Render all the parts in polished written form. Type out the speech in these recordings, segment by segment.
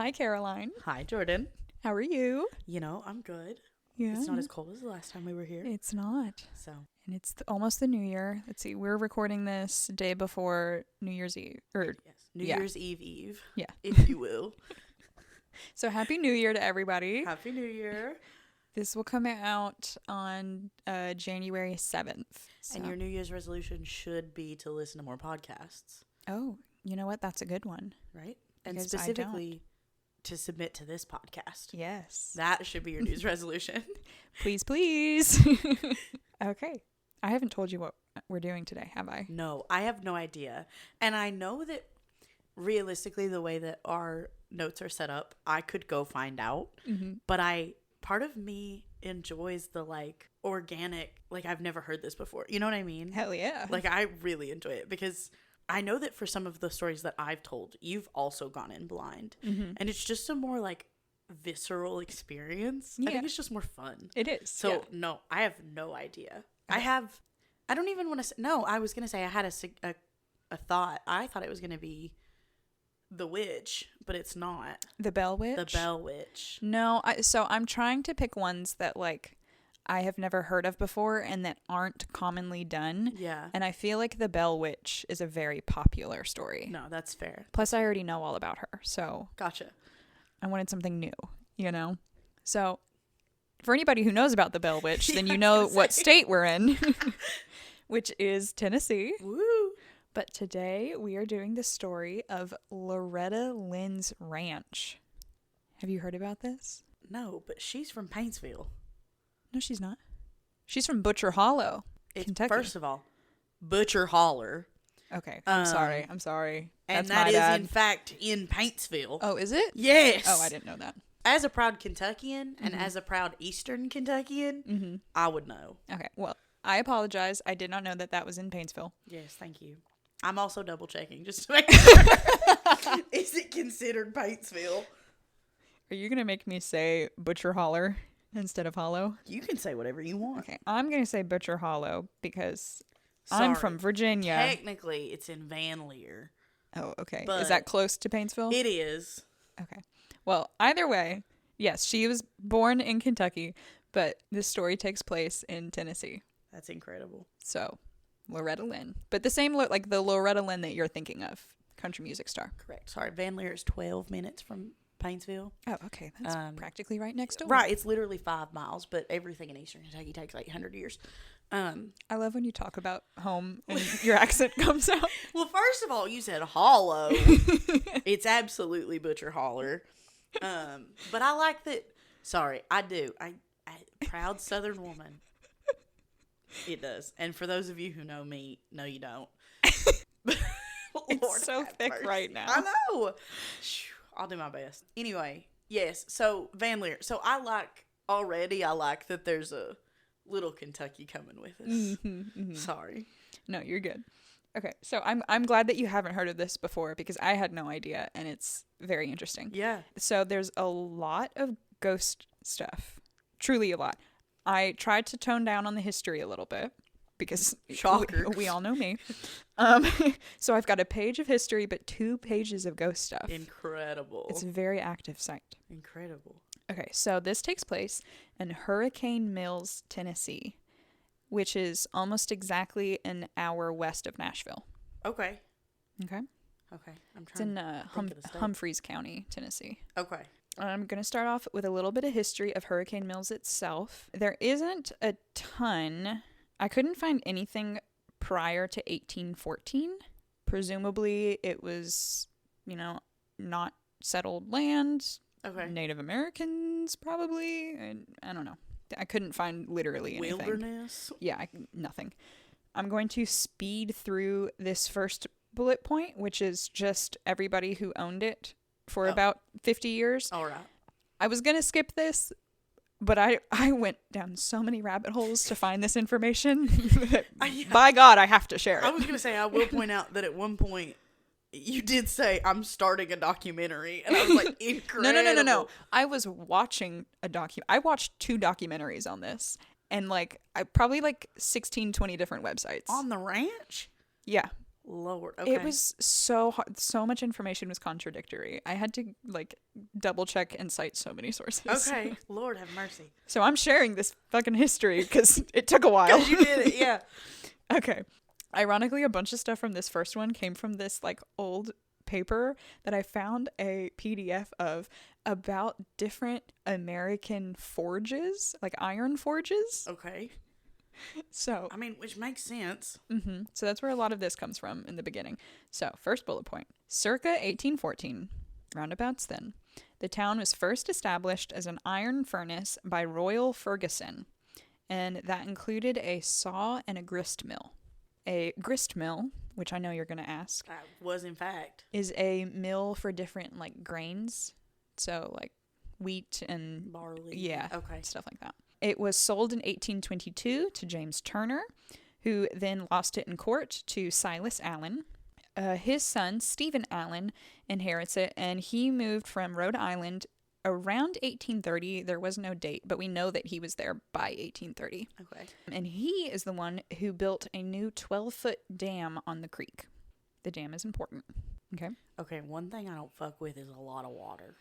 Hi, Caroline. Hi, Jordan. How are you? I'm good. Yeah. It's not as cold as the last time we were here. It's not. So, And it's almost the new year. Let's see. We're recording this day before New Year's Eve. New Year's Eve. Yeah. If you will. So Happy New Year to everybody. Happy New Year. This will come out on January 7th. So. And your New Year's resolution should be to listen to more podcasts. Oh, you know what? That's a good one. Right? And Because specifically to submit to this podcast. Yes. That should be your New Year's resolution. Please, please. Okay. I haven't told you what we're doing today, have I? No, I have no idea. And I know that realistically, the way that our notes are set up, I could go find out. Mm-hmm. But part of me enjoys the organic, I've never heard this before. You know what I mean? Hell yeah. I really enjoy it because I know that for some of the stories that I've told, you've also gone in blind. Mm-hmm. And it's just a more visceral experience. Yeah. I think it's just more fun. It is. So yeah. no, I have no idea. Okay. I don't even want to say, no, I was going to say I had a thought. I thought it was going to be the witch, but it's not. The Bell Witch? The Bell Witch. No, so I'm trying to pick ones that I have never heard of before and that aren't commonly done. Yeah. And I feel like the Bell Witch is a very popular story. No, that's fair. Plus, I already know all about her, so Gotcha. I wanted something new, So, for anybody who knows about the Bell Witch, then you know what state we're in, which is Tennessee. Woo! But today we are doing the story of Loretta Lynn's ranch. Have you heard about this? No, but she's from Paintsville. No, she's not. She's from Butcher Hollow, Kentucky. First of all, Butcher Holler. Okay, I'm sorry. And That's that my is, bad. in fact, in Paintsville. Oh, is it? Yes. Oh, I didn't know that. As a proud Kentuckian and as a proud Eastern Kentuckian, I would know. Okay, well, I apologize. I did not know that was in Paintsville. Yes, thank you. I'm also double checking just to make sure. Is it considered Paintsville? Are you going to make me say Butcher Holler instead of Hollow? You can say whatever you want. Okay, I'm going to say Butcher Hollow because I'm from Virginia. Technically, it's in Van Leer. Oh, okay. But is that close to Paintsville? It is. Okay. Well, either way, yes, she was born in Kentucky, but this story takes place in Tennessee. That's incredible. So, Loretta Lynn. But the same, the Loretta Lynn that you're thinking of, country music star. Correct. Sorry, Van Leer is 12 minutes from Paintsville. Oh, okay. That's practically right next door. Right. It's literally 5 miles, but everything in Eastern Kentucky takes 800 years. I love when you talk about home and your accent comes out. Well, first of all, you said hollow. It's absolutely Butcher Holler. But I like that. Sorry, I do. I proud Southern woman. It does. And for those of you who know me, no, you don't. It's so thick mercy. right now. I know. I'll do my best. Anyway, yes. So Van Leer. So I like that there's a little Kentucky coming with us. Mm-hmm. Sorry. No, you're good. Okay, so I'm glad that you haven't heard of this before because I had no idea and it's very interesting. Yeah. So there's a lot of ghost stuff. Truly a lot. I tried to tone down on the history a little bit because Shocker. we all know me. So I've got a page of history but 2 pages of ghost stuff. Incredible. It's a very active site. Incredible. Okay, so this takes place in Hurricane Mills, Tennessee, which is almost exactly an hour west of Nashville. Okay. Okay? Okay. I'm It's in Humphreys County, Tennessee. Okay. I'm going to start off with a little bit of history of Hurricane Mills itself. There isn't a ton. I couldn't find anything prior to 1814. Presumably it was, not settled land. Okay. Native Americans, probably. I don't know. I couldn't find literally anything. Wilderness? Yeah, nothing. I'm going to speed through this first bullet point, which is just everybody who owned it for about 50 years. All right. I was going to skip this, but I went down so many rabbit holes to find this information. By God, I have to share it. I was going to say, I will point out that at one point, you did say, I'm starting a documentary. And I was like, incredible. No. I was watching I watched 2 documentaries on this. And I probably 16, 20 different websites. On the ranch? Yeah. Lord. Okay. It was so hard. So much information was contradictory. I had to like double check and cite so many sources. Okay. Lord have mercy. So I'm sharing this fucking history because it took a while. Because you did it, yeah. Okay. Ironically, a bunch of stuff from this first one came from this like old paper that I found a PDF of about different American forges, like iron forges. Okay. So, I mean, which makes sense. so that's where a lot of this comes from in the beginning. So, first bullet point. Circa 1814, roundabouts then, the town was first established as an iron furnace by Royal Ferguson, and that included a saw and a grist mill. A grist mill, which I know you're going to ask, Was in fact. is a mill for different like grains. So like wheat and Barley. yeah, Okay. stuff like that. It was sold in 1822 to James Turner, who then lost it in court to Silas Allen. His son, Stephen Allen, inherits it, and he moved from Rhode Island around 1830. There was no date, but we know that he was there by 1830. Okay. And he is the one who built a new 12-foot dam on the creek. The dam is important. Okay. Okay, one thing I don't fuck with is a lot of water.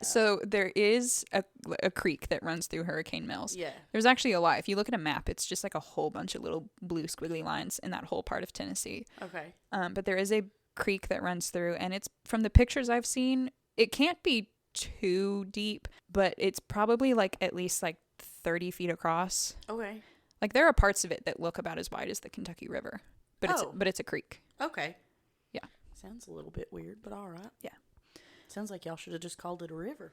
So there is a creek that runs through Hurricane Mills. Yeah. There's actually a lot. If you look at a map, it's just like a whole bunch of little blue squiggly lines in that whole part of Tennessee. Okay. But there is a creek that runs through, and it's from the pictures I've seen, it can't be too deep, but it's probably like at least like 30 feet across. Okay. Like there are parts of it that look about as wide as the Kentucky River, but it's a creek. Okay. Yeah. Sounds a little bit weird, but all right. Yeah. Sounds like y'all should have just called it a river.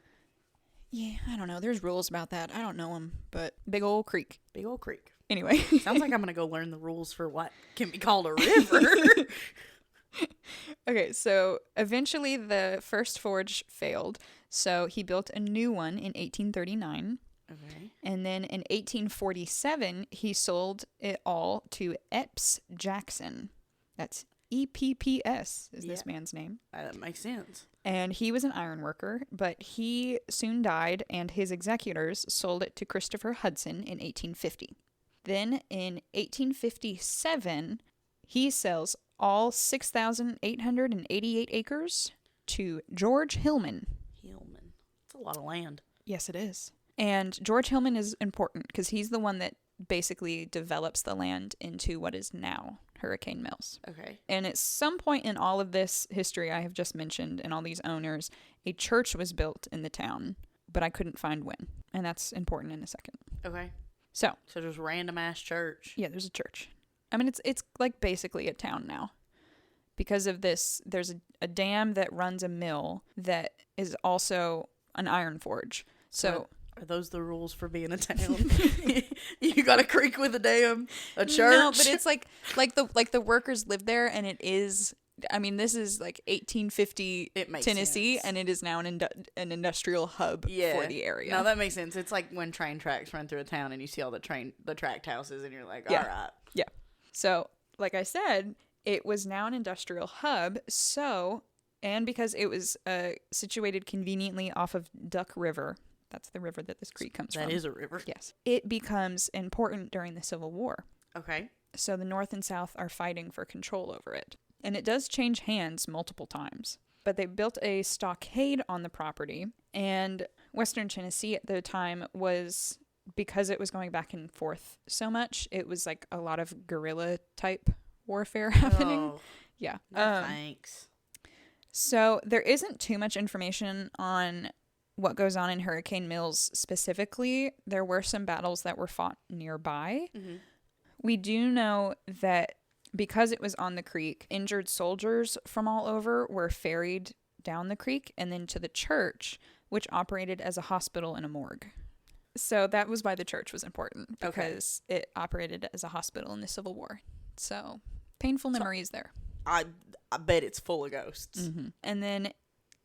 Yeah, I don't know. There's rules about that. I don't know them, but big old creek. Big old creek. Anyway. Sounds like I'm going to go learn the rules for what can be called a river. Okay, so eventually the first forge failed, so he built a new one in 1839. Okay. And then in 1847, he sold it all to Epps Jackson. That's EPPS is this man's name. That makes sense. And he was an iron worker, but he soon died, and his executors sold it to Christopher Hudson in 1850. Then in 1857, he sells all 6,888 acres to George Hillman. Hillman. That's a lot of land. Yes, it is. And George Hillman is important because he's the one that basically develops the land into what is now Hurricane Mills. Okay. And at some point in all of this history I have just mentioned and all these owners, a church was built in the town, but I couldn't find when. And that's important in a second. Okay. So just random ass church. yeah, there's a church. I mean, it's like basically a town now. Because of this, there's a dam that runs a mill that is also an iron forge. So are those the rules for being a town? You got a creek with a dam, a church. No, but it's like the workers live there, and it is. I mean, this is like 1850 Tennessee, sense. And it is now an industrial hub for the area. No, that makes sense. It's like when train tracks run through a town, and you see all the tracked houses, and you're like, all right. Yeah. So, like I said, it was now an industrial hub. So, and because it was situated conveniently off of Duck River. That's the river that this creek comes from. That is a river. Yes. It becomes important during the Civil War. Okay. So the North and South are fighting for control over it. And it does change hands multiple times. But they built a stockade on the property. And Western Tennessee at the time was, because it was going back and forth so much, it was like a lot of guerrilla type warfare happening. Oh, yeah. no thanks. So there isn't too much information on what goes on in Hurricane Mills specifically. There were some battles that were fought nearby. Mm-hmm. We do know that because it was on the creek, injured soldiers from all over were ferried down the creek and then to the church, which operated as a hospital and a morgue. So that was why the church was important, because it operated as a hospital in the Civil War. So painful memories there. I bet it's full of ghosts. Mm-hmm. And then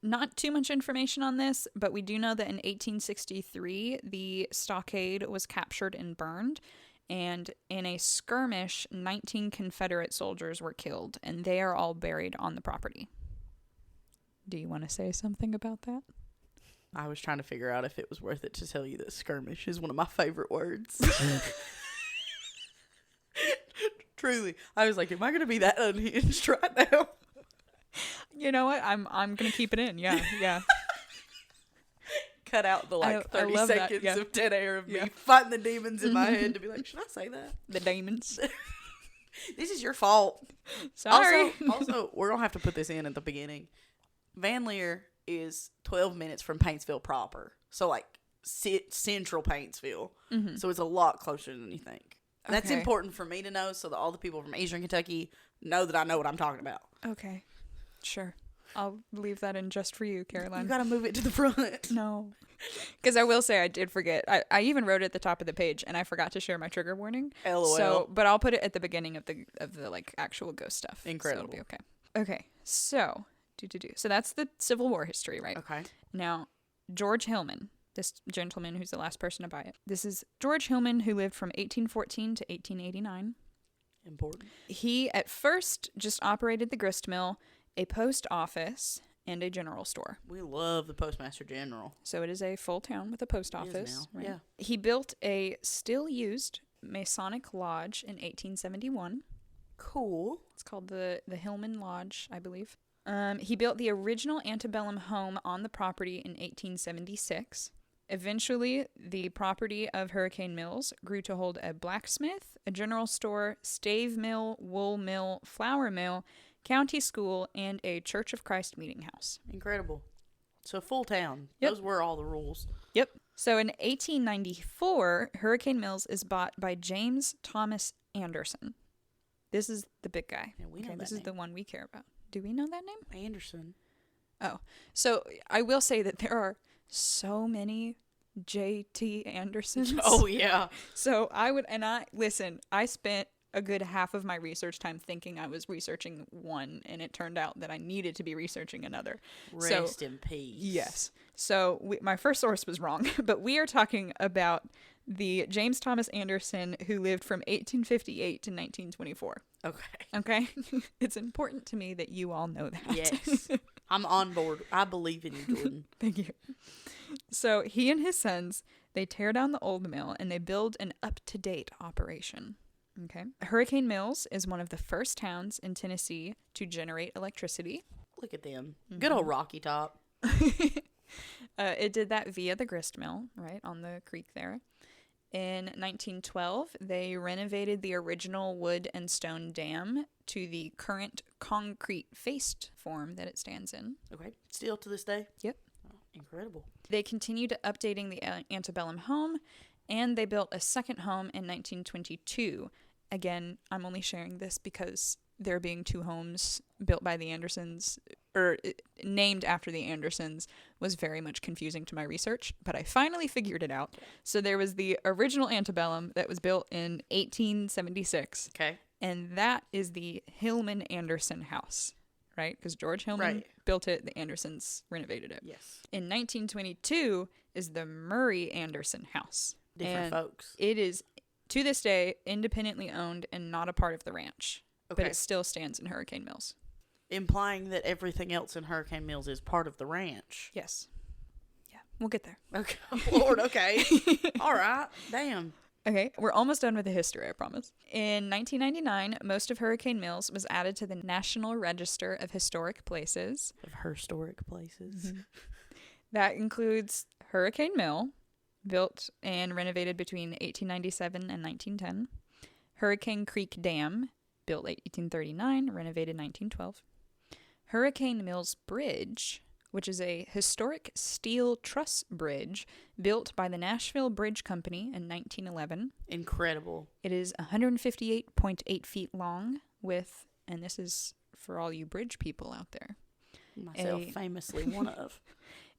not too much information on this, but we do know that in 1863, the stockade was captured and burned. And in a skirmish, 19 Confederate soldiers were killed, and they are all buried on the property. Do you want to say something about that? I was trying to figure out if it was worth it to tell you that skirmish is one of my favorite words. Truly. I was like, am I going to be that unhinged right now? You know what? I'm gonna keep it in. Yeah, yeah. Cut out the I 30 love that, seconds yeah. of dead air of Yeah. me fighting the demons in my head to be like, should I say that? The demons. This is your fault. Sorry. Also, we're going to have to put this in at the beginning. Van Leer is 12 minutes from Paintsville proper. So, like, central Paintsville. Mm-hmm. So, it's a lot closer than you think. That's Okay. important for me to know so that all the people from Eastern Kentucky know that I know what I'm talking about. Okay. Sure. I'll leave that in just for you, Caroline. You got to move it to the front. No. Because I will say I did forget. I even wrote it at the top of the page, and I forgot to share my trigger warning. LOL. So, but I'll put it at the beginning of the like actual ghost stuff. Incredible. So it'll be okay. Okay. So, So that's the Civil War history, right? Okay. Now, George Hillman, this gentleman who's the last person to buy it. This is George Hillman, who lived from 1814 to 1889. Important. He at first just operated the grist mill, a post office, and a general store. We love the Postmaster General. So it is a full town with a post It is office. now, Right? yeah. He built a still used Masonic lodge in 1871. Cool. It's called the Hillman Lodge, I believe. He built the original antebellum home on the property in 1876. Eventually, the property of Hurricane Mills grew to hold a blacksmith, a general store, stave mill, wool mill, flour mill, county school, and a Church of Christ meeting house. Incredible. So full town. Yep. Those were all the rules. Yep. So in 1894, Hurricane Mills is bought by James Thomas Anderson. This is the big guy. Yeah, we know that This is name. the one we care about. Do we know that name? Anderson. Oh. So I will say that there are so many J.T. Andersons. Oh, yeah. So I spent a good half of my research time thinking I was researching one, and it turned out that I needed to be researching another. Rest in peace. Yes. So my first source was wrong, but we are talking about the James Thomas Anderson who lived from 1858 to 1924. Okay. Okay? It's important to me that you all know that. Yes. I'm on board. I believe in you, Jordan. Thank you. So he and his sons, they tear down the old mill and they build an up-to-date operation. Okay. Hurricane Mills is one of the first towns in Tennessee to generate electricity. Look at them. Good old Rocky Top. It did that via the grist mill, right, on the creek there. In 1912, they renovated the original wood and stone dam to the current concrete faced form that it stands in. Okay. Still to this day? Yep. Oh, incredible. They continued updating the antebellum home, and they built a second home in 1922. Again, I'm only sharing this because there being two homes built by the Andersons, or named after the Andersons, was very much confusing to my research, but I finally figured it out. So there was the original antebellum that was built in 1876, Okay. and that is the Hillman Anderson house, right? Because George Hillman Right. built it, the Andersons renovated it. Yes. In 1922 is the Murray Anderson house. Different And folks. It is, to this day, independently owned and not a part of the ranch. Okay. But it still stands in Hurricane Mills. Implying that everything else in Hurricane Mills is part of the ranch. Yes. Yeah, we'll get there. Okay. Lord, okay. All right. Damn. Okay, we're almost done with the history, I promise. In 1999, most of Hurricane Mills was added to the National Register of Historic Places. Of historic places. That includes Hurricane Mill, built and renovated between 1897 and 1910. Hurricane Creek Dam, built 1839, renovated 1912. Hurricane Mills Bridge, which is a historic steel truss bridge built by the Nashville Bridge Company in 1911. Incredible. It is 158.8 feet long with, and this is for all you bridge people out there, Myself famously one of.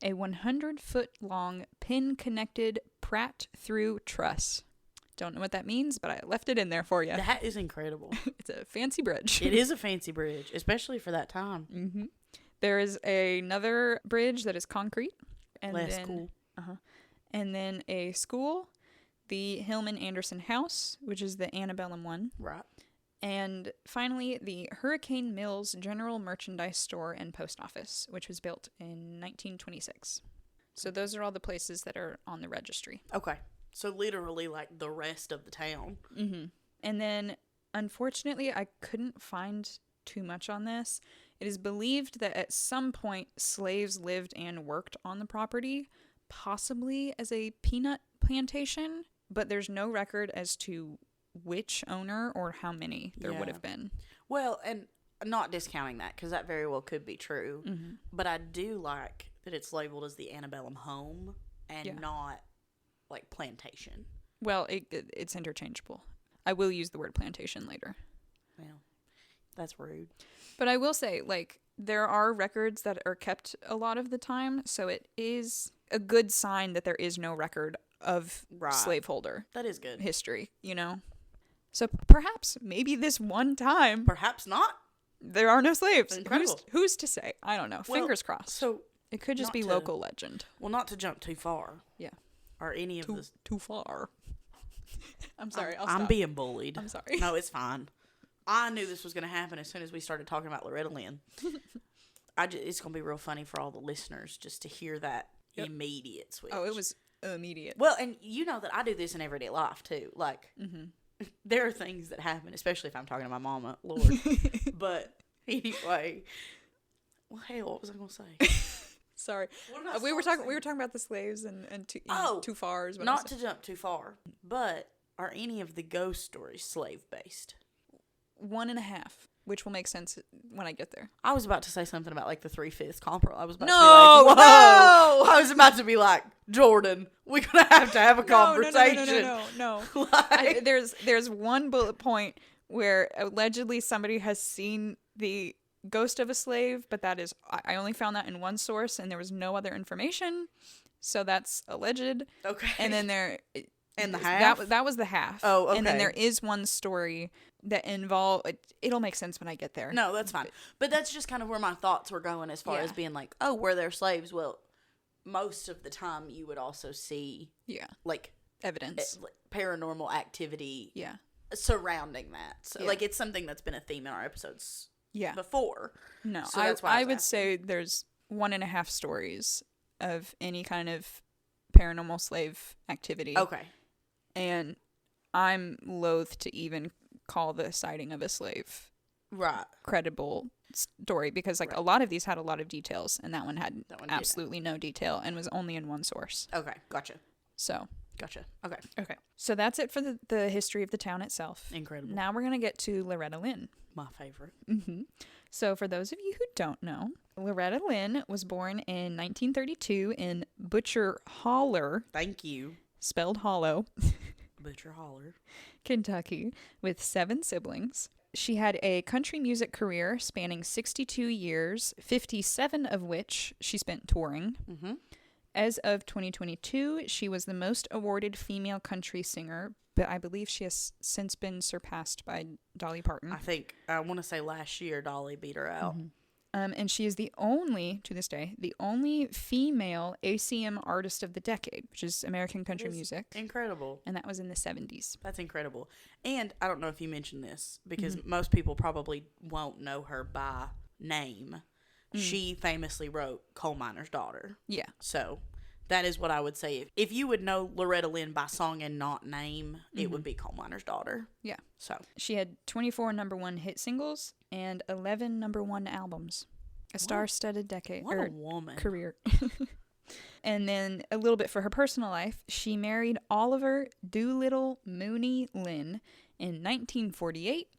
a 100-foot long pin-connected Pratt through truss. Don't know what that means, but I left it in there for you. That is incredible. It's a fancy bridge. It is a fancy bridge, especially for that time. Mm-hmm. There is another bridge that is concrete. And Less then, cool. And then a school, the Hillman Anderson House, which is the antebellum one. Right. And finally, the Hurricane Mills General Merchandise Store and Post Office, which was built in 1926. So those are all the places that are on the registry. Okay. So literally like the rest of the town. Mm-hmm. And then Unfortunately, I couldn't find too much on this. It is believed that at some point slaves lived and worked on the property, possibly as a peanut plantation, but there's no record as to which owner or how many there would have been. Well, and not discounting that, because that very well could be true, but I do like that it's labeled as the antebellum home and not like plantation. Well, it's interchangeable. I will use the word plantation later. Well, that's rude. But I will say, like, there are records that are kept a lot of the time, so it is a good sign that there is no record of slaveholder. That is good. History, you know? So perhaps, maybe this one time... Perhaps not. There are no slaves. Incredible. Who's to say? I don't know. Well, Fingers crossed. So it could just be local legend. Well, not to jump too far. Yeah. Or any of this. Too far. I'm sorry. I'm being bullied. I'm sorry. No, it's fine. I knew this was going to happen as soon as we started talking about Loretta Lynn. It's going to be real funny for all the listeners just to hear that immediate switch. Oh, it was immediate. Well, and you know that I do this in everyday life too. Like, there are things that happen, especially if I'm talking to my mama, Lord. But anyway, well, hell, what was I going to say? Sorry, we were talking about the slaves and too far. Is what not to jump too far, but are any of the ghost stories slave based? 1.5, which will make sense when I get there. I was about to say something about like the 3/5 comparable. I was about to be like, whoa! No! I was about to be like, Jordan, we're gonna have to have a conversation. No. Like, there's one bullet point where allegedly somebody has seen the ghost of a slave, but that is, I only found that in one source and there was no other information, so that's alleged. Okay. And then and the half? That was the half. Oh, okay. And then there is one story that it'll make sense when I get there. No, that's fine. But that's just kind of where my thoughts were going as far as being like, oh, were there slaves? Well, most of the time you would also see like evidence, paranormal activity surrounding that. So like it's something that's been a theme in our episodes before. No, so that's why I would say there's 1.5 stories of any kind of paranormal slave activity. Okay. And I'm loath to even call the sighting of a slave credible story, because like a lot of these had a lot of details and that one had absolutely no detail and was only in one source. Okay, gotcha. So gotcha. Okay. So that's it for the history of the town itself. Incredible. Now we're gonna get to Loretta Lynn, my favorite. So for those of you who don't know, Loretta Lynn was born in 1932 in Butcher Holler. Thank you. Spelled hollow. Butcher Holler, Kentucky, with 7 siblings. She had a country music career spanning 62 years, 57 of which she spent touring. As of 2022, she was the most awarded female country singer, but I believe she has since been surpassed by Dolly Parton. I want to say last year Dolly beat her out. And she is to this day, the only female ACM artist of the decade, which is American country music. Incredible. And that was in the 70s. That's incredible. And I don't know if you mentioned this, because most people probably won't know her by name. She famously wrote Coal Miner's Daughter. Yeah. So that is what I would say. If you would know Loretta Lynn by song and not name, it would be Coal Miner's Daughter. Yeah. So she had 24 #1 hit singles and 11 #1 albums. A star-studded decade. What a woman. Career. And then a little bit for her personal life. She married Oliver Doolittle Mooney Lynn in 1948.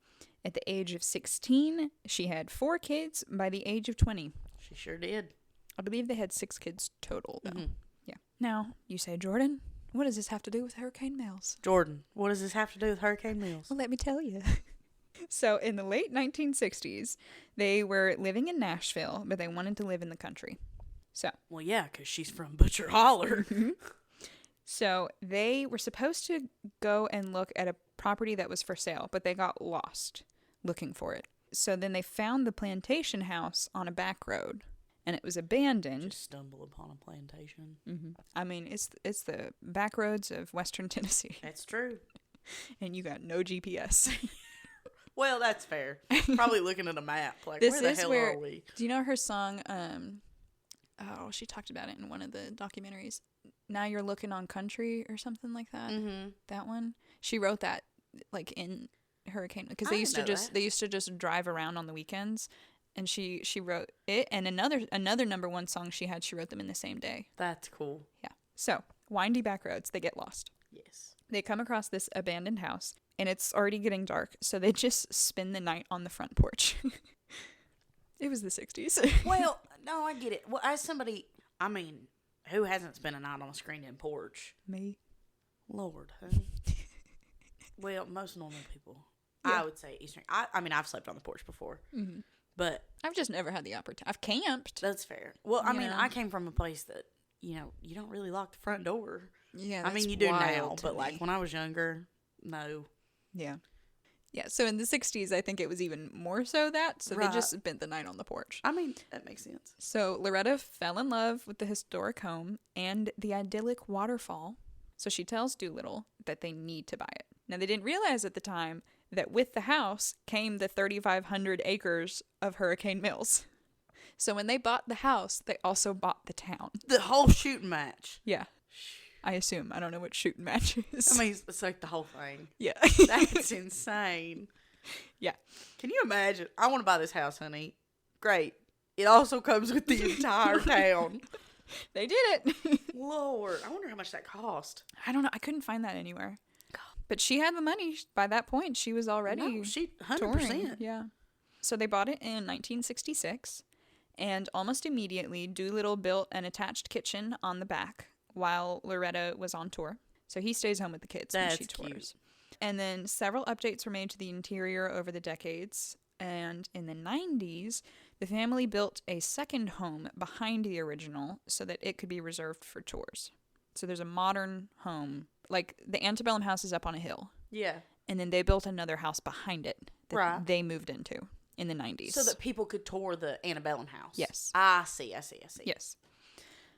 At the age of 16, she had 4 kids by the age of 20. She sure did. I believe they had 6 kids total, though. Yeah. Now, you say, Jordan, what does this have to do with Hurricane Mills? Jordan, what does this have to do with Hurricane Mills? Well, let me tell you. So, in the late 1960s, they were living in Nashville, but they wanted to live in the country. So. Well, yeah, because she's from Butcher Holler. So, they were supposed to go and look at a property that was for sale, but they got lost looking for it. So, then they found the plantation house on a back road. And it was abandoned. Just stumble upon a plantation. I mean, it's the back roads of Western Tennessee. That's true. And you got no GPS. Well, that's fair. Probably looking at a map, like, this where the hell are we? Do you know her song? She talked about it in one of the documentaries. Now You're Looking on Country or something like that. That one. She wrote that like in hurricane, because I didn't know that. they used to just drive around on the weekends, and she wrote it, and another number one song she had, she wrote them in the same day. That's cool. Yeah. So windy back roads, they get lost. Yes. They come across this abandoned house, and it's already getting dark, so they just spend the night on the front porch. It was the 60s. Well, no, I get it. Well, as somebody, I mean, who hasn't spent a night on a screened-in porch? Me. Lord, honey. Well, most normal people. Yeah. I would say Eastern. I mean, I've slept on the porch before. Mm-hmm. But I've just never had the opportunity. I've camped. that's fair. Well, I mean, Yeah. I came from a place that, you don't really lock the front door. Yeah, I mean, you do now, but like when I was younger, no. Yeah. Yeah, so in the 60s, I think it was even more so that, so Right. they just spent the night on the porch. I mean, that makes sense. So Loretta fell in love with the historic home and the idyllic waterfall, so she tells Doolittle that they need to buy it. Now, they didn't realize at the time that with the house came the 3,500 acres of Hurricane Mills. So when they bought the house, they also bought the town. The whole shooting match. Yeah. I assume. I don't know what shooting match is. I mean, it's like the whole thing. Yeah. That's insane. Yeah. Can you imagine? I want to buy this house, honey. Great. It also comes with the entire town. They did it. Lord, I wonder how much that cost. I don't know. I couldn't find that anywhere. But she had the money. By that point, she was already No, she 100%. touring. Yeah. So they bought it in 1966, and almost immediately, Doolittle built an attached kitchen on the back while Loretta was on tour. So he stays home with the kids when she tours. Cute. And then several updates were made to the interior over the decades. And in the 90s, the family built a second home behind the original so that it could be reserved for tours. So there's a modern home. Like, the antebellum house is up on a hill. Yeah. And then they built another house behind it that Right. they moved into in the 90s. So that people could tour the antebellum house. Yes. I see. Yes.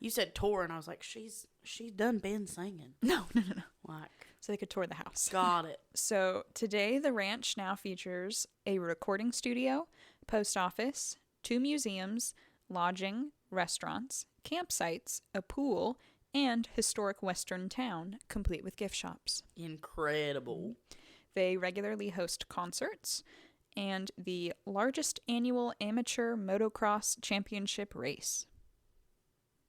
You said tour, and I was like, she's done been singing. No. Like, So they could tour the house. got it. So today, the ranch now features a recording studio, post office, 2 museums, lodging, restaurants, campsites, a pool, and historic Western town, complete with gift shops. Incredible. They regularly host concerts and the largest annual amateur motocross championship race.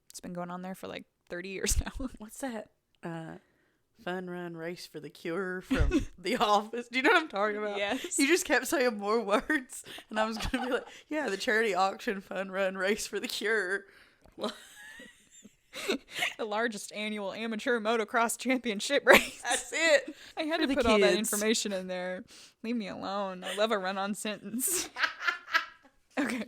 It's been going on there for like 30 years now. What's that? Fun run race for the cure from The Office. Do you know what I'm talking about? Yes. You just kept saying more words, and I was going to be like, yeah, the charity auction fun run race for the cure. The largest annual amateur motocross championship race. That's it. I had For to the put all that kids. information in there. Leave me alone. I love a run-on sentence. Okay.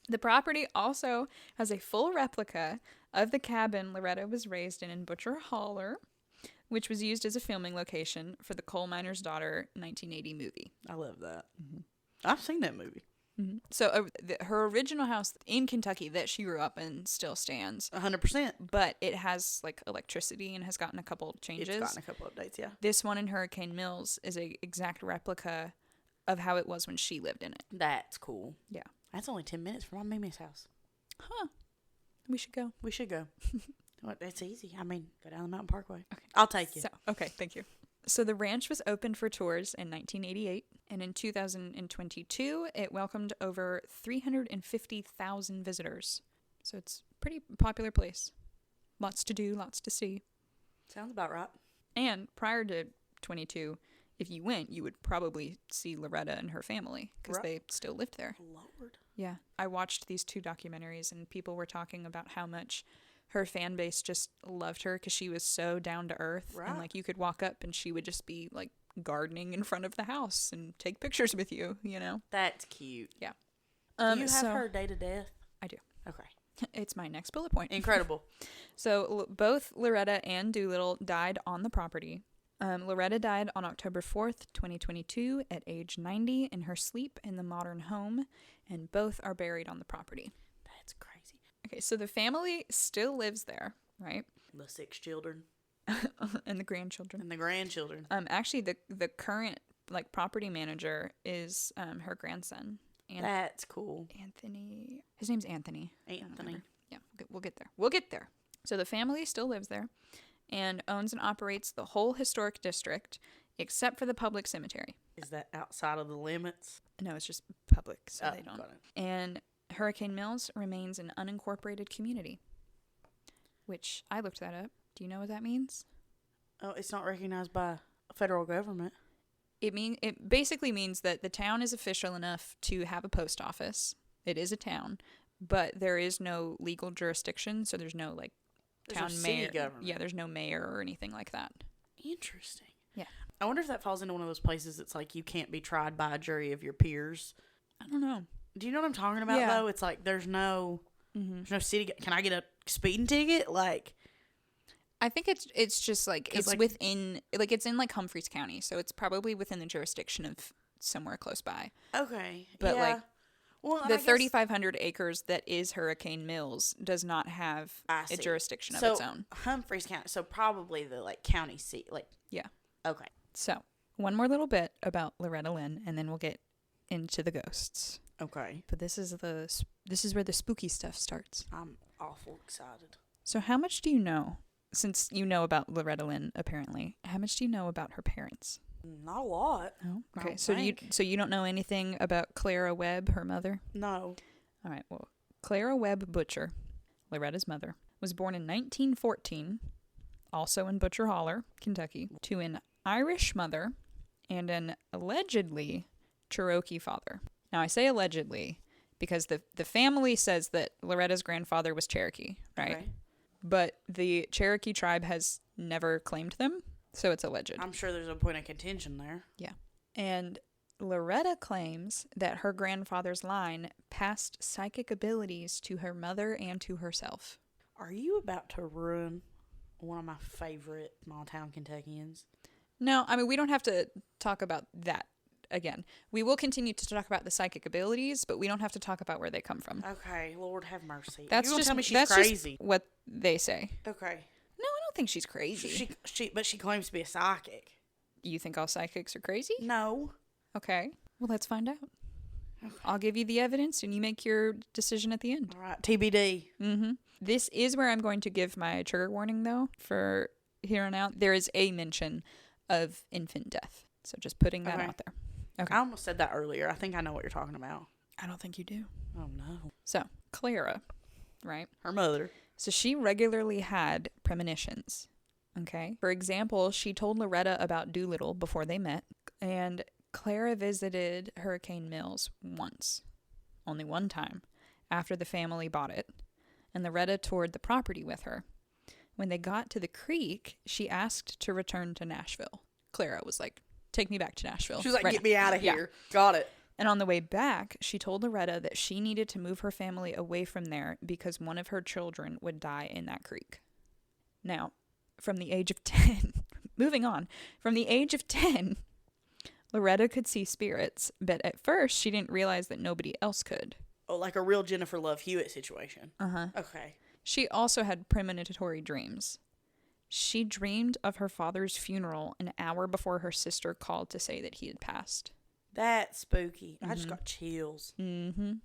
The property also has a full replica of the cabin Loretta was raised in Butcher Holler, which was used as a filming location for the Coal Miner's Daughter 1980 movie. I love that. Mm-hmm. I've seen that movie. Mm-hmm. So her original house in Kentucky that she grew up in still stands, 100%. but it has like electricity and has gotten a couple changes. It's gotten a couple updates, yeah. This one in Hurricane Mills is a exact replica of how it was when she lived in it. That's cool. Yeah. That's only 10 minutes from my Mimi's house. Huh. We should go. We should go. Well, it's easy. I mean, go down the Mountain Parkway. Okay. I'll take you. So, okay, thank you. So the ranch was opened for tours in 1988, and in 2022, it welcomed over 350,000 visitors. So it's a pretty popular place. Lots to do, lots to see. Sounds about right. And prior to 22, if you went, you would probably see Loretta and her family because Right. they still lived there. Lord. Yeah. I watched these 2 documentaries, and people were talking about how much her fan base just loved her because she was so down to earth. Right. And like you could walk up and she would just be like gardening in front of the house and take pictures with you, you know? That's cute. Yeah. Do you have her date of death? I do. Okay. It's my next bullet point. Incredible. So both Loretta and Doolittle died on the property. Loretta died on October 4th, 2022 at age 90 in her sleep in the modern home, and both are buried on the property. That's crazy. Okay, so the family still lives there, right? The 6 children And the grandchildren. and the grandchildren. Actually, the current like property manager is her grandson, That's cool. Anthony. His name's Anthony. I don't Anthony. remember. Yeah, we'll get there. We'll get there. So the family still lives there, and owns and operates the whole historic district, except for the public cemetery. Is that outside of the limits? No, it's just public, so they don't. Got it. And Hurricane Mills remains an unincorporated community, which I looked that up. Do you know what that means? Oh, it's not recognized by federal government. It basically means that the town is official enough to have a post office. It is a town, but there is no legal jurisdiction, so there's no like town mayor. Government. Yeah, there's no mayor or anything like that. Interesting. Yeah. I wonder if that falls into one of those places that's like you can't be tried by a jury of your peers. I don't know. Do you know what I'm talking about, though? It's like there's no city. Can I get a speeding ticket? Like, I think it's just like it's like, within like it's in like Humphreys County, so it's probably within the jurisdiction of somewhere close by. Okay, but yeah. like well, the 3,500 acres that is Hurricane Mills does not have a jurisdiction of its own. Humphreys County, so probably the like county seat, like yeah. Okay. So one more little bit about Loretta Lynn, and then we'll get into the ghosts. Okay. But this is where the spooky stuff starts. I'm awful excited. So how much do you know? Since you know about Loretta Lynn, apparently, how much do you know about her parents? Not a lot. Oh, okay. So you don't know anything about Clara Webb, her mother? No. All right. Well, Clara Webb Butcher, Loretta's mother, was born in 1914, also in Butcher Holler, Kentucky, to an Irish mother and an allegedly Cherokee father. Now, I say allegedly because the family says that Loretta's grandfather was Cherokee, right? Okay. But the Cherokee tribe has never claimed them, so it's alleged. I'm sure there's a point of contention there. Yeah. And Loretta claims that her grandfather's line passed psychic abilities to her mother and to herself. Are you about to ruin one of my favorite small town Kentuckians? No, I mean, we don't have to talk about that again. We will continue to talk about the psychic abilities, but we don't have to talk about where they come from. Okay, Lord have mercy. That's You're just tell me she's that's crazy. Just what they say. Okay. No, I don't think she's crazy. But she claims to be a psychic. You think all psychics are crazy? No. Okay. Well, let's find out. Okay. I'll give you the evidence and you make your decision at the end. All right, TBD. Mm-hmm. This is where I'm going to give my trigger warning, though, for here on out. There is a mention of infant death. So just putting that out there. Okay. I almost said that earlier. I think I know what you're talking about. I don't think you do. Oh, no. So, Clara, right? Her mother. So she regularly had premonitions, okay? For example, she told Loretta about Doolittle before they met, and Clara visited Hurricane Mills once, only one time, after the family bought it, and Loretta toured the property with her. When they got to the creek, she asked to return to Nashville. Clara was like, take me back to Nashville. She was like, right get now. me out of here. Got it. And on the way back, she told Loretta that she needed to move her family away from there because one of her children would die in that creek. Now, from the age of 10, moving on, from the age of 10, Loretta could see spirits, but at first she didn't realize that nobody else could. Oh, like a real Jennifer Love Hewitt situation. Uh-huh. Okay. She also had premonitory dreams. She dreamed of her father's funeral an hour before her sister called to say that he had passed. That's spooky. I just got chills. Mm-hmm.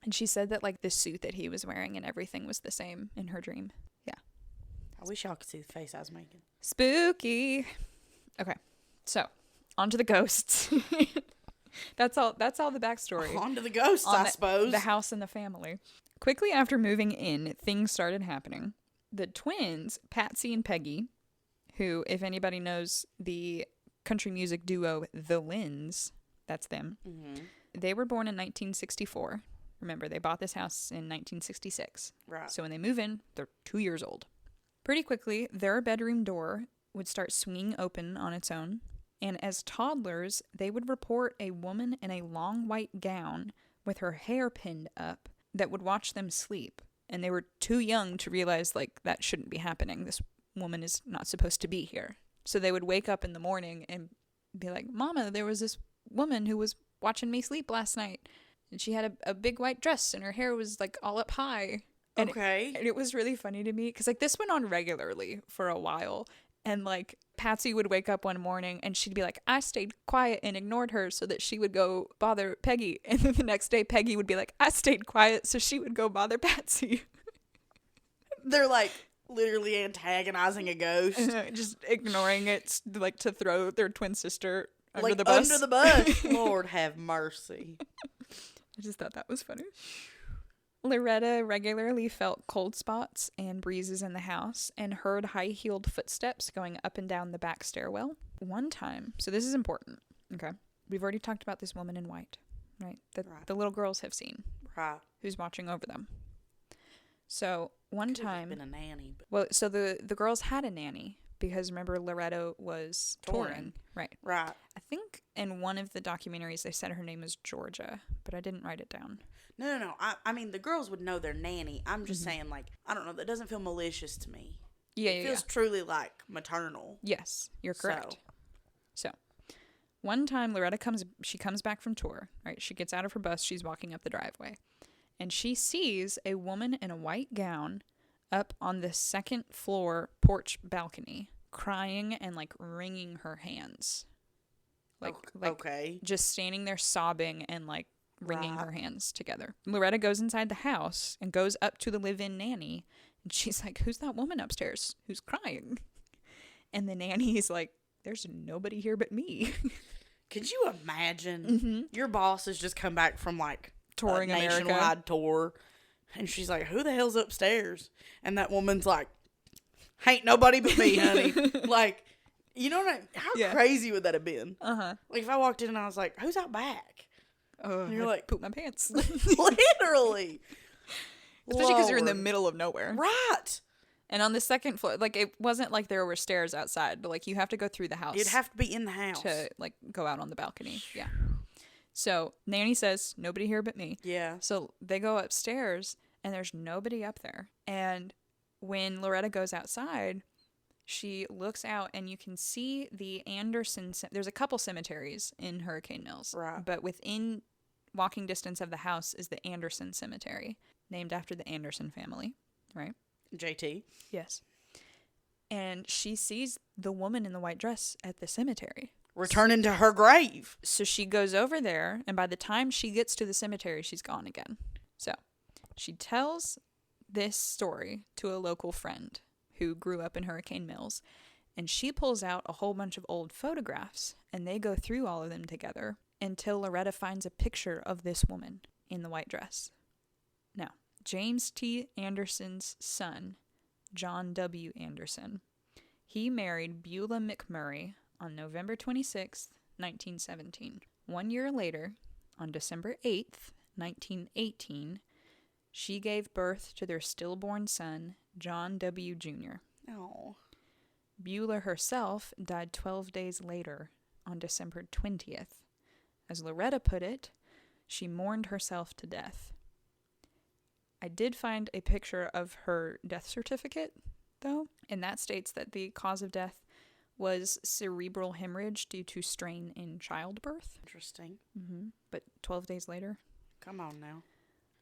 And she said that, like, the suit that he was wearing and everything was the same in her dream. Yeah. I wish y'all could see the face I was making. Spooky. Okay. So, on to the ghosts. That's all the backstory. On to the ghosts, I suppose. The house and the family. Quickly after moving in, things started happening. The twins, Patsy and Peggy, who, if anybody knows the country music duo The Lynns, that's them. Mm-hmm. They were born in 1964. Remember, they bought this house in 1966. Right. So when they move in, they're 2 years old. Pretty quickly, their bedroom door would start swinging open on its own. And as toddlers, they would report a woman in a long white gown with her hair pinned up that would watch them sleep. And they were too young to realize, like, that shouldn't be happening. This woman is not supposed to be here. So they would wake up in the morning and be like, Mama, there was this woman who was watching me sleep last night. And she had a big white dress and her hair was, like, all up high. And okay. It was really funny to me because, like, this went on regularly for a while. And, like, Patsy would wake up one morning and she'd be like, I stayed quiet and ignored her so that she would go bother Peggy. And then the next day, Peggy would be like, I stayed quiet so she would go bother Patsy. They're like, literally antagonizing a ghost. Just ignoring it, like, to throw their twin sister under Like, the bus. under the bus. Lord have mercy. I just thought that was funny. Loretta regularly felt cold spots and breezes in the house and heard high-heeled footsteps going up and down the back stairwell. One time, so this is important, okay? We've already talked about this woman in white, right? That Right. the little girls have seen. Right. Who's watching over them. So one Could have time, been a nanny. But well, so the girls had a nanny because remember Loretta was touring, right? right. I think in one of the documentaries they said her name was Georgia, but I didn't write it down. No. I mean, the girls would know their nanny. I'm just saying, like, I don't know. That doesn't feel malicious to me. Yeah, It feels truly like maternal. Yes, you're correct. So one time Loretta comes back from tour, right? She gets out of her bus, she's walking up the driveway, and she sees a woman in a white gown up on the second floor porch balcony, crying and like wringing her hands. Like okay. just standing there sobbing and like wringing Right. her hands together. Loretta goes inside the house and goes up to the live-in nanny, and she's like, "Who's that woman upstairs who's crying?" And the nanny is like, "There's nobody here but me." Could you imagine your boss has just come back from like Touring a America. nationwide tour, and she's like, "Who the hell's upstairs?" And that woman's like, "Ain't nobody but me, honey." Like, you know what? How crazy would that have been? Like if I walked in and I was like, "Who's out back?" And you're like, poop my pants. Literally. Especially because you're in the Lord. middle of nowhere. Right. And on the second floor, like, it wasn't like there were stairs outside, but like you have to go through the house. You'd have to be in the house to like go out on the balcony. Yeah. So nanny says, "Nobody here but me." Yeah. So they go upstairs and there's nobody up there. And when Loretta goes outside, she looks out and you can see the Anderson. There's a couple cemeteries in Hurricane Mills. Right. But within walking distance of the house is the Anderson Cemetery, named after the Anderson family, right? JT. Yes. And she sees the woman in the white dress at the cemetery. Returning to her grave. So she goes over there, and by the time she gets to the cemetery, she's gone again. So she tells this story to a local friend who grew up in Hurricane Mills, and she pulls out a whole bunch of old photographs, and they go through all of them together until Loretta finds a picture of this woman in the white dress. Now, James T. Anderson's son, John W. Anderson, he married Beulah McMurray on November 26th, 1917. 1 year later, on December 8th, 1918, she gave birth to their stillborn son, John W. Jr. Oh. Beulah herself died 12 days later, on December 20th. As Loretta put it, she mourned herself to death. I did find a picture of her death certificate, though, and that states that the cause of death was cerebral hemorrhage due to strain in childbirth. Interesting. But 12 days later. Come on now.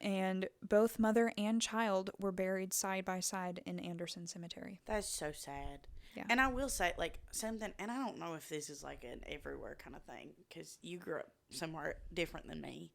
And both mother and child were buried side by side in Anderson Cemetery. That's so sad. Yeah. And I will say, like, something, and I don't know if this is like an everywhere kind of thing, because you grew up somewhere different than me.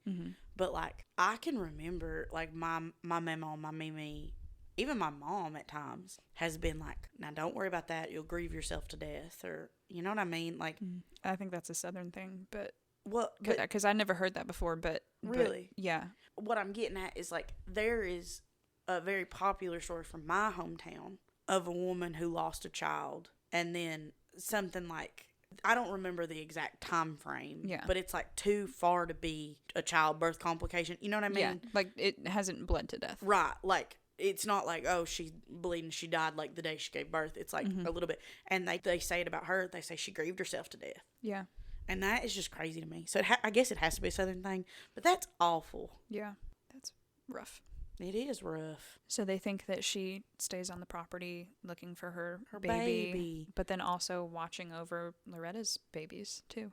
But, like, I can remember, like, my mama, my Mimi, even my mom at times has been like, "Now don't worry about that. You'll grieve yourself to death," or, you know what I mean? Like, I think that's a Southern thing, but well, because I never heard that before, but really, yeah. What I'm getting at is, like, there is a very popular story from my hometown of a woman who lost a child, and then something like, I don't remember the exact time frame, but it's like too far to be a childbirth complication. You know what I mean? Yeah, like it hasn't bled to death. Right. Like, it's not like, oh, she's bleeding, she died like the day she gave birth. It's like a little bit. And they say it about her. They say she grieved herself to death. Yeah. And that is just crazy to me. So I guess it has to be a Southern thing, but that's awful. Yeah, that's rough. It is rough. So they think that she stays on the property looking for her baby, but then also watching over Loretta's babies too.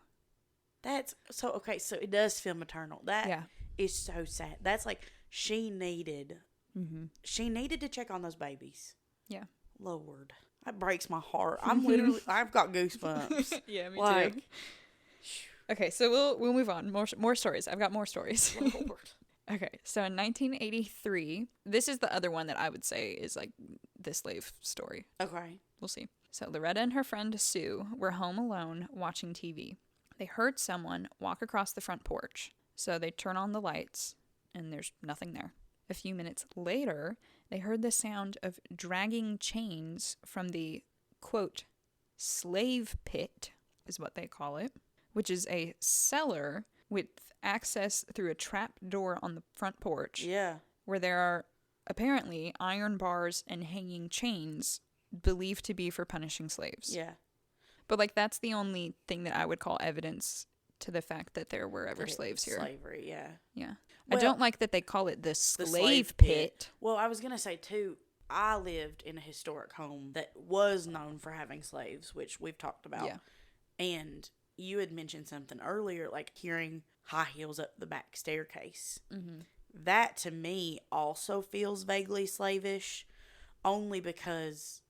That's so okay. So it does feel maternal. That is so sad. That's like she needed to check on those babies. Yeah, Lord, that breaks my heart. I've got goosebumps. Yeah, me too. Okay, so we'll move on. More stories. I've got more stories. Lord. Okay, so in 1983, this is the other one that I would say is like the slave story. Okay. We'll see. So Loretta and her friend Sue were home alone watching TV. They heard someone walk across the front porch. So they turn on the lights, and there's nothing there. A few minutes later, they heard the sound of dragging chains from the, quote, slave pit, is what they call it, which is a cellar with access through a trap door on the front porch. Yeah. Where there are apparently iron bars and hanging chains believed to be for punishing slaves. Yeah. But, like, that's the only thing that I would call evidence to the fact that there were ever slaves here. Slavery, yeah. Yeah. Well, I don't like that they call it the slave, slave pit. Well, I was going to say, too, I lived in a historic home that was known for having slaves, which we've talked about. Yeah. And you had mentioned something earlier, like hearing high heels up the back staircase. Mm-hmm. That, to me, also feels vaguely slavish, only because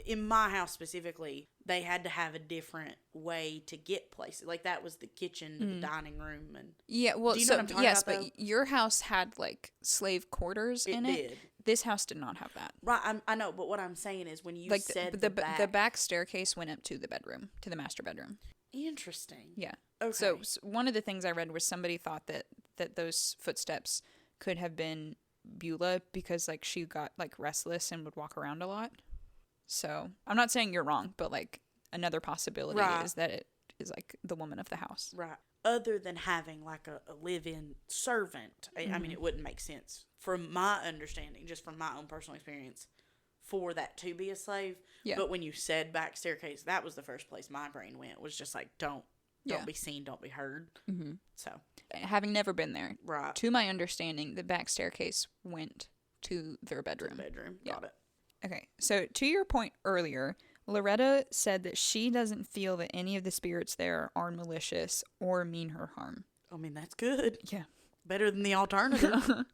in my house specifically, they had to have a different way to get places. Like, that was the kitchen to the dining room. And Yeah, well, do you know what I'm talking yes, about, but though? your house had, like, slave quarters in it. It did. This house did not have that. Right, I know, but what I'm saying is when you Like, said the back staircase went up to the bedroom, to the master bedroom. Interesting. Yeah. Okay. So one of the things I read was somebody thought that those footsteps could have been Beulah because, like, she got, like, restless and would walk around a lot. So I'm not saying you're wrong, but, like, another possibility is that it is, like, the woman of the house. Right. Other than having, like, a live-in servant, I mean, it wouldn't make sense, from my understanding, just from my own personal experience, for that to be a slave. Yeah. But when you said back staircase, that was the first place my brain went, was just like, don't be seen, don't be heard. Mm-hmm. So. Having never been there, Right. to my understanding, the back staircase went to their bedroom. Got it. Okay, so to your point earlier, Loretta said that she doesn't feel that any of the spirits there are malicious or mean her harm. I mean, that's good. Yeah. Better than the alternative.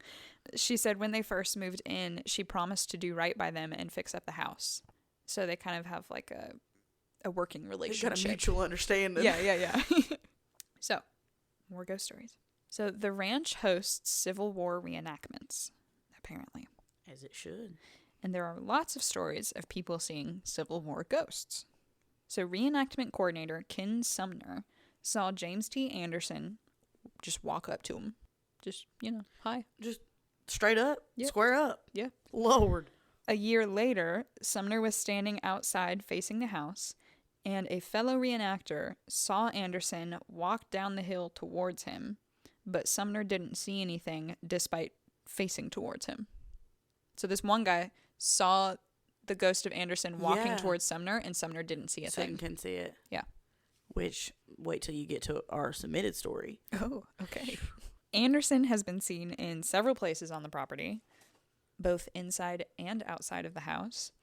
She said when they first moved in, she promised to do right by them and fix up the house. So they kind of have, like, a working relationship. Got a mutual understanding. Yeah. So, more ghost stories. So the ranch hosts Civil War reenactments, apparently. As it should. And there are lots of stories of people seeing Civil War ghosts. So reenactment coordinator Ken Sumner saw James T. Anderson just walk up to him. Just, hi. Just straight up. Yep. Square up. Yeah. Lord. A year later, Sumner was standing outside facing the house, and a fellow reenactor saw Anderson walk down the hill towards him, but Sumner didn't see anything despite facing towards him. So this one guy saw the ghost of Anderson walking towards Sumner, and Sumner didn't see a thing. Sutton can see it. Yeah. Which, wait till you get to our submitted story. Oh, okay. Anderson has been seen in several places on the property, both inside and outside of the house.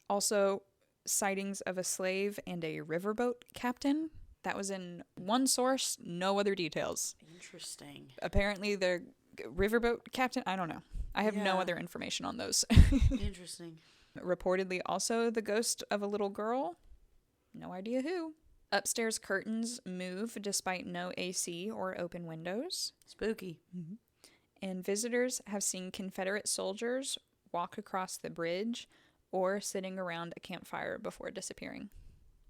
Also, sightings of a slave and a riverboat captain. That was in one source, no other details. Interesting. Apparently, the riverboat captain, I don't know. I have no Yeah. other information on those. Interesting. Reportedly, also the ghost of a little girl. No idea who. Upstairs curtains move despite no AC or open windows. Spooky. Mm-hmm. And visitors have seen Confederate soldiers walk across the bridge or sitting around a campfire before disappearing.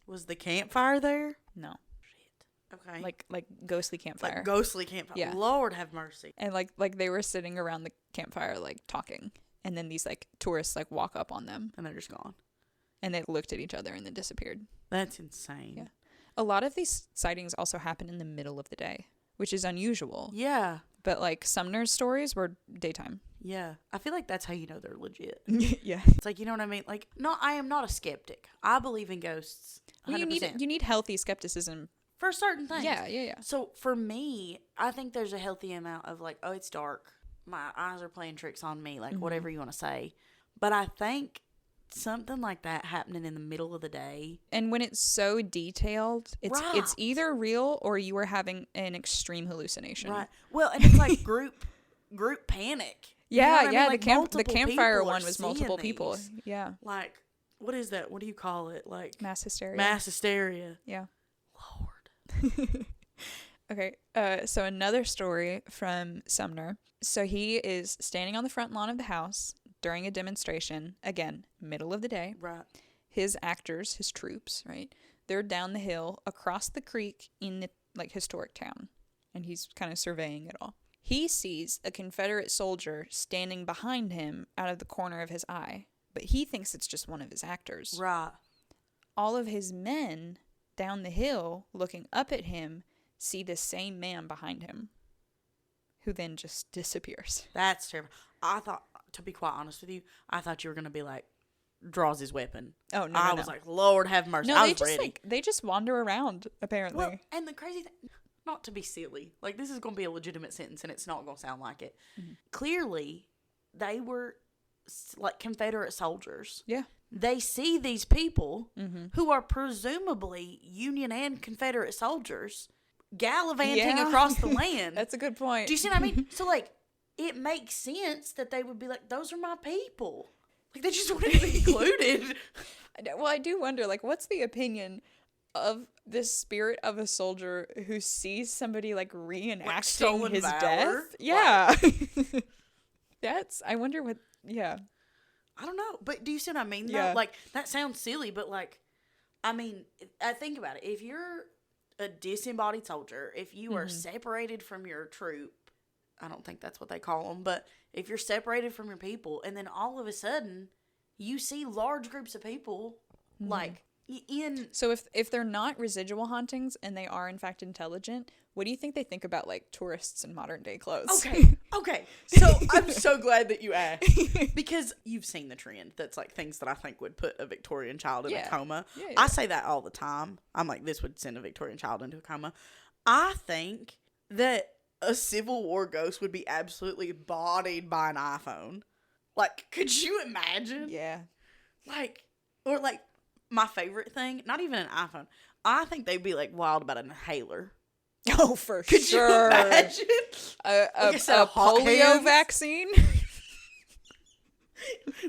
Was the campfire there? No. Shit. Okay. Like ghostly campfire. Like ghostly campfire. Yeah. Lord have mercy. And like they were sitting around the campfire, like, talking. And then these, like, tourists, like, walk up on them. And they're just gone. And they looked at each other and then disappeared. That's insane. Yeah. A lot of these sightings also happen in the middle of the day, which is unusual. Yeah. But, like, Sumner's stories were daytime. Yeah. I feel like that's how you know they're legit. Yeah. It's like, you know what I mean? Like, no, I am not a skeptic. I believe in ghosts. 100%. Well, you need healthy skepticism. For certain things. Yeah. So, for me, I think there's a healthy amount of, like, oh, it's dark. My eyes are playing tricks on me. Like, whatever you want to say. But I think something like that happening in the middle of the day. And when it's so detailed, it's Right. it's either real or you are having an extreme hallucination. Right. Well, and it's like group panic. You know Yeah, what I mean? yeah. Like, The multiple campfire people are one was multiple seeing people. these. Yeah. Like, what is that? What do you call it? Like Mass hysteria. mass hysteria. Yeah. Lord. Okay. So another story from Sumner. So he is standing on the front lawn of the house, during a demonstration, again, middle of the day. Right. His actors, his troops, right? They're down the hill across the creek in the like historic town, and he's kind of surveying it all. He sees a Confederate soldier standing behind him out of the corner of his eye, but he thinks it's just one of his actors. Right. All of his men down the hill looking up at him see the same man behind him, who then just disappears. That's terrible. I thought, to be quite honest with you, I thought you were going to be like, draws his weapon. Oh, no, I no, was no. like, Lord have mercy. No, I they was just ready. like they just wander around apparently. Well, and the crazy thing, not to be silly, like this is going to be a legitimate sentence and it's not going to sound like it. Mm-hmm. Clearly, they were like Confederate soldiers. Yeah. They see these people Mm-hmm. who are presumably Union and Confederate soldiers gallivanting Yeah. across the land. That's a good point. Do you see what I mean? So, like, it makes sense that they would be like, those are my people. Like, they just wanted to be included. Well, I do wonder, like, what's the opinion of the spirit of a soldier who sees somebody like reenacting stolen his valor? death? Yeah. I wonder what, yeah. I don't know. But do you see what I mean, though? Yeah. Like, that sounds silly, but, like, I mean, I think about it. If you're a disembodied soldier, if you are separated from your troop, I don't think that's what they call them, but if you're separated from your people, and then all of a sudden you see large groups of people, like, in... So if they're not residual hauntings and they are in fact intelligent, what do you think they think about like tourists in modern day clothes? Okay. So I'm so glad that you asked, because you've seen the trend that's like things that I think would put a Victorian child in a coma. Yeah. I say that all the time. I'm like, this would send a Victorian child into a coma. I think that a Civil War ghost would be absolutely bodied by an iPhone. Like, could you imagine? Yeah. Like, or like, my favorite thing, not even an iPhone. I think they'd be like wild about an inhaler. Oh, for Could sure. you imagine? A set of hot polio hands? vaccine?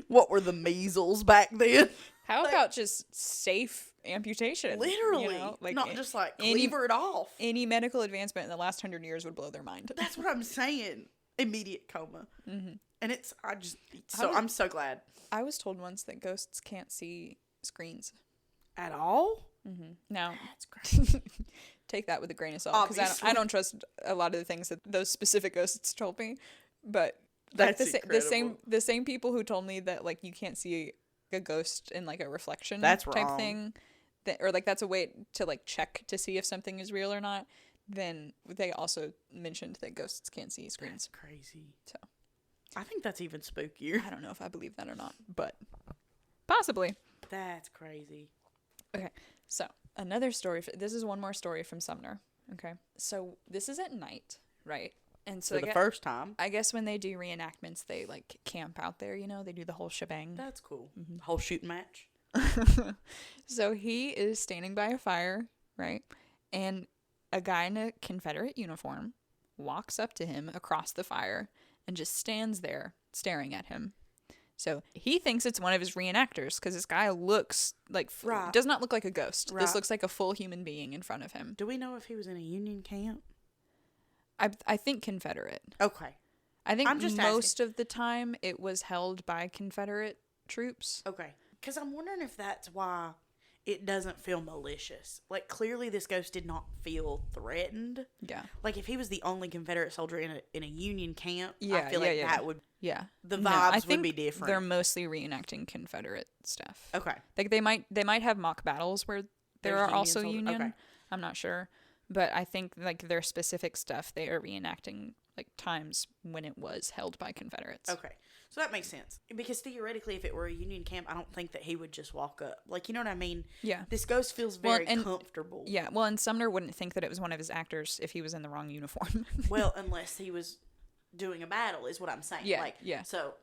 What were the measles back then? How about just safe amputation? Literally. You know? Like, not just like any- cleaver it off. Any medical advancement in the last 100 years would blow their mind. That's what I'm saying. Immediate coma. Mm-hmm. And I'm so glad. I was told once that ghosts can't see screens. At all? Mm-hmm. Now, That's crazy. take that with a grain of salt, because Obviously. I don't trust a lot of the things that those specific ghosts told me. But like That's the same people who told me that like you can't see a ghost in like a reflection That's type wrong. thing, or like that's a way to like check to see if something is real or not. Then they also mentioned that ghosts can't see screens. That's crazy. So I think that's even spookier. I don't know if I believe that or not, but possibly. That's crazy. Okay, so another story. This is one more story from Sumner. Okay, so this is at night, right? And so For the first time. I guess when they do reenactments, they like camp out there. You know, they do the whole shebang. That's cool. Whole shooting match. So he is standing by a fire, right? And a guy in a Confederate uniform walks up to him across the fire and just stands there staring at him. So he thinks it's one of his reenactors because this guy looks like, Right. does not look like a ghost. Right. This looks like a full human being in front of him. Do we know if he was in a Union camp? I think Confederate. Okay. I think I'm just most of the time it was held by Confederate troops. Okay. Because I'm wondering if that's why it doesn't feel malicious. Like, clearly this ghost did not feel threatened. Yeah. Like, if he was the only Confederate soldier in a Union camp, Yeah, I feel yeah, like yeah. that would... Yeah. The No, vibes I would think be different. They're mostly reenacting Confederate stuff. Okay. Like they might have mock battles where there There's are Union also soldiers. Union. Okay. I'm not sure. But I think like their specific stuff they are reenacting like times when it was held by Confederates. Okay. So that makes sense. Because theoretically, if it were a Union camp, I don't think that he would just walk up. Like, you know what I mean? Yeah. This ghost feels Well, very and- comfortable. Yeah, well, and Sumner wouldn't think that it was one of his actors if he was in the wrong uniform. Well, unless he was doing a battle, is what I'm saying. Yeah, Like, yeah. So,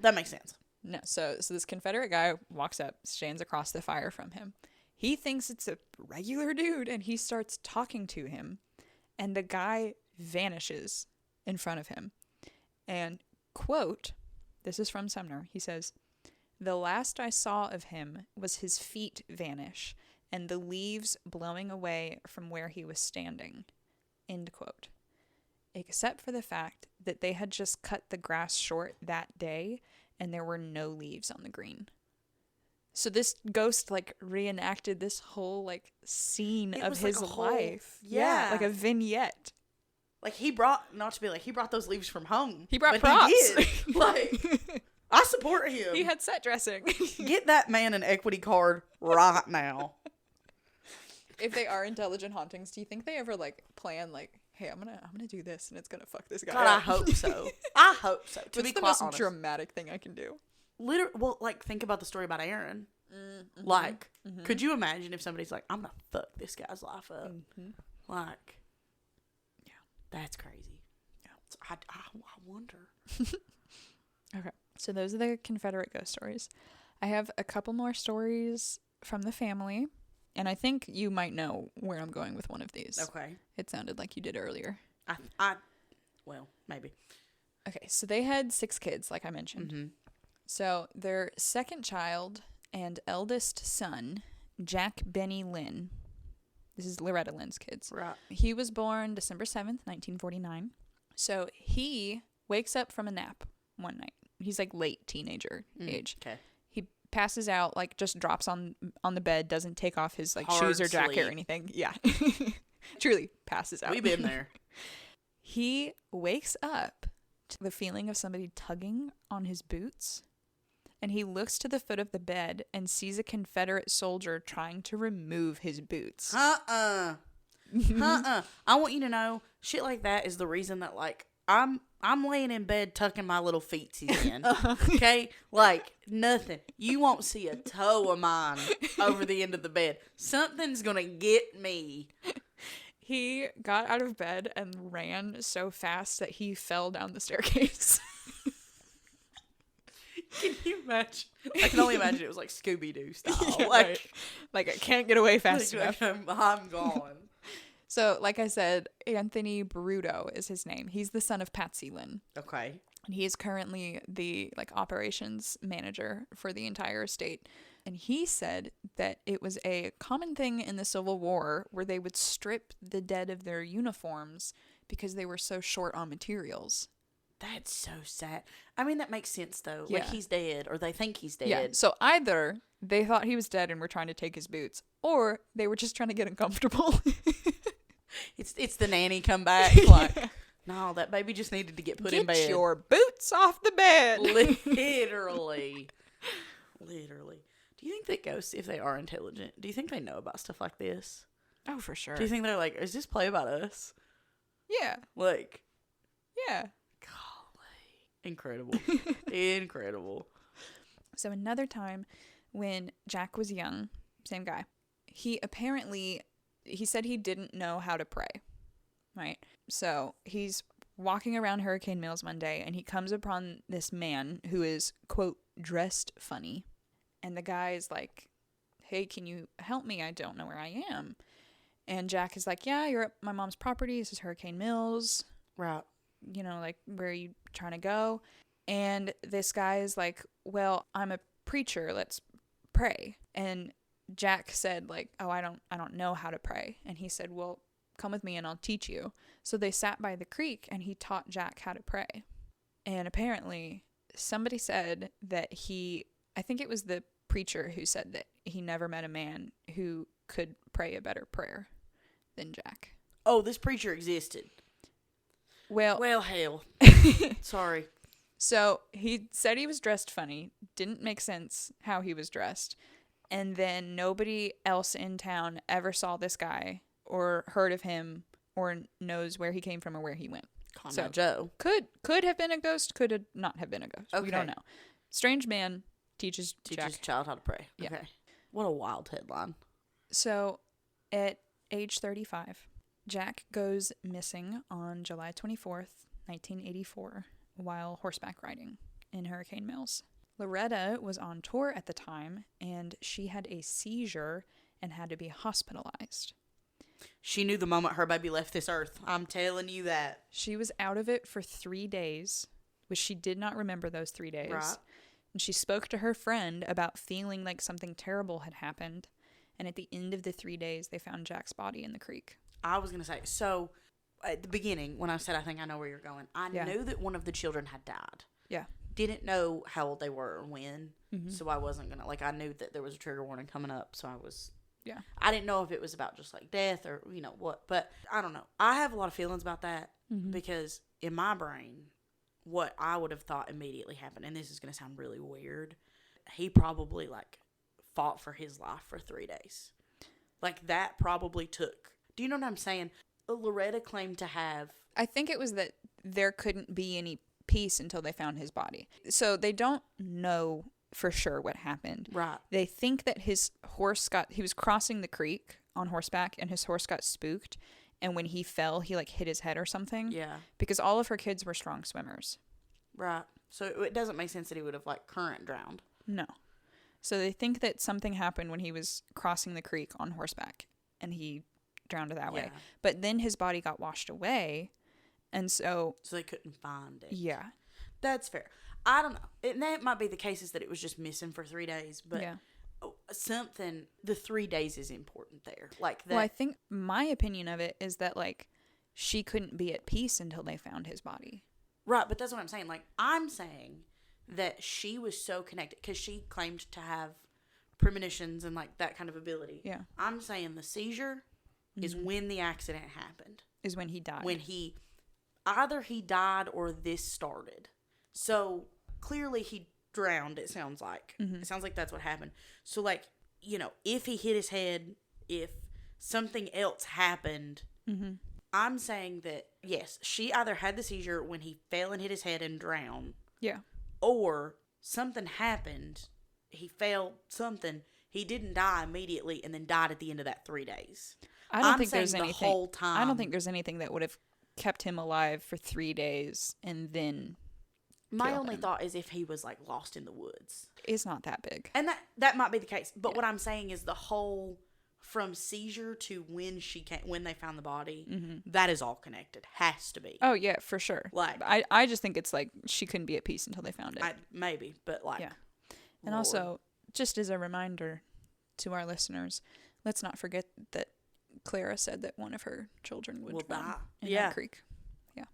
that makes sense. No, so this Confederate guy walks up, stands across the fire from him. He thinks it's a regular dude, and he starts talking to him, and the guy vanishes in front of him. And, quote, this is from Sumner, he says, "The last I saw of him was his feet vanish, and the leaves blowing away from where he was standing," end quote. Except for the fact that they had just cut the grass short that day, and there were no leaves on the green. So this ghost, like, reenacted this whole, like, scene of his life. Yeah. Like a vignette. Like, he brought those leaves from home. He brought props. He did. Like, I support him. He had set dressing. Get that man an equity card right now. If they are intelligent hauntings, do you think they ever, like, plan, like, hey, I'm gonna do this and it's gonna fuck this guy God, up? I hope so. I hope so. What's the most dramatic thing I can do? Well, like, think about the story about Aaron. Like, could you imagine if somebody's like, I'm gonna fuck this guy's life up? Like, yeah, that's crazy. Yeah, so I wonder. Okay, so those are the Confederate ghost stories. I have a couple more stories from the family, and I think you might know where I'm going with one of these. Okay. It sounded like you did earlier. Well, maybe. Okay, so they had 6 kids, like I mentioned. So their second child and eldest son, Jack Benny Lynn, this is Loretta Lynn's kids. Right. He was born December 7th, 1949. So he wakes up from a nap one night. He's like late teenager age. Okay. He passes out, like just drops on the bed, doesn't take off his like Hard shoes or jacket sleep. or anything. Yeah. Truly passes out. We've been there. He wakes up to the feeling of somebody tugging on his boots. And he looks to the foot of the bed and sees a Confederate soldier trying to remove his boots. I want you to know, shit like that is the reason that, like, I'm laying in bed tucking my little feetsies in. Okay? Like, nothing. You won't see a toe of mine over the end of the bed. Something's gonna get me. He got out of bed and ran so fast that he fell down the staircase. Can you imagine? I can only imagine it was like Scooby-Doo style. Yeah, like, I can't get away fast like enough. I'm gone. So, like I said, Anthony Bruto is his name. He's the son of Patsy Lynn. Okay. And he is currently the like operations manager for the entire estate. And he said that it was a common thing in the Civil War where they would strip the dead of their uniforms because they were so short on materials. That's so sad. I mean, that makes sense, though. Yeah. Like, he's dead, or they think he's dead. Yeah, so either they thought he was dead and were trying to take his boots, or they were just trying to get him comfortable. It's the nanny come back, like, no, that baby just needed to get put in bed. Get your boots off the bed! Literally. Literally. Do you think that ghosts, if they are intelligent, do you think they know about stuff like this? Oh, for sure. Do you think they're like, is this play about us? Yeah. Like, Yeah. incredible. Incredible. So another time when Jack was young, same guy, he said he didn't know how to pray, right? So he's walking around Hurricane Mills one day and he comes upon this man who is, quote, dressed funny. And the guy is like, hey, can you help me? I don't know where I am. And Jack is like, yeah, you're at my mom's property. This is Hurricane Mills. Right. You know, like, where are you trying to go? And this guy is like, well, I'm a preacher. Let's pray. And Jack said, like, oh, I don't know how to pray. And he said, well, come with me and I'll teach you. So they sat by the creek and he taught Jack how to pray. And apparently somebody said that I think it was the preacher who said that he never met a man who could pray a better prayer than Jack. Oh, this preacher existed. Well, hell. Sorry. So he said he was dressed funny. Didn't make sense how he was dressed. And then nobody else in town ever saw this guy or heard of him or knows where he came from or where he went. So Joe. Could have been a ghost, could not have been a ghost. Okay. We don't know. Strange man teaches Jack. Child how to pray. Yeah. Okay. What a wild headline. So at age 35, Jack goes missing on July 24th, 1984, while horseback riding in Hurricane Mills. Loretta was on tour at the time, and she had a seizure and had to be hospitalized. She knew the moment her baby left this earth. I'm telling you that. She was out of it for 3 days, which she did not remember those 3 days. Right. And she spoke to her friend about feeling like something terrible had happened. And at the end of the 3 days, they found Jack's body in the creek. I was going to say, so at the beginning, when I said I think I know where you're going, I knew that one of the children had died. Yeah. didn't know how old they were or when. Mm-hmm. So I wasn't going to, like, I knew that there was a trigger warning coming up. So Yeah. I didn't know if it was about just like death or, what. But I don't know. I have a lot of feelings about that Mm-hmm. because in my brain, what I would have thought immediately happened, and this is going to sound really weird, he probably, like, fought for his life for 3 days. Like, that probably took, do you know what I'm saying? Loretta claimed to have, I think it was that there couldn't be any peace until they found his body. So they don't know for sure what happened. right, They think that his horse he was crossing the creek on horseback and his horse got spooked. And when he fell, he like hit his head or something. yeah, Because all of her kids were strong swimmers. right. So it doesn't make sense that he would have, like, current drowned. No. So they think that something happened when he was crossing the creek on horseback and he drowned that way. Yeah. But then his body got washed away. And so, So they couldn't find it. yeah. That's fair. I don't know. And that might be the case is that it was just missing for 3 days. But Yeah. the 3 days is important there. Like that. Well, I think my opinion of it is that, like, she couldn't be at peace until they found his body. Right, but that's what I'm saying. Like, I'm saying that she was so connected because she claimed to have premonitions and, like, that kind of ability. Yeah. I'm saying the seizure is when the accident happened. Is when he died. When either he died or this started. So, clearly he drowned, it sounds like. It sounds like that's what happened. So, like, if he hit his head, if something else happened, I'm saying that, yes, she either had the seizure when he fell and hit his head and drowned. Yeah. Or something happened, he fell, he didn't die immediately and then died at the end of that 3 days. I don't I'm think there's saying the anything. whole time. I don't think there's anything that would have kept him alive for 3 days and then My kill only him. thought is if he was, like, lost in the woods. It's not that big. And that might be the case. But what I'm saying is the whole from seizure to when they found the body, that is all connected. Has to be. Oh yeah, for sure. Like, I just think it's like she couldn't be at peace until they found it. maybe, but like, Yeah. And Lord. also, just as a reminder to our listeners, let's not forget that Clara said that one of her children would Will drown die. in Yeah. that creek. Yeah.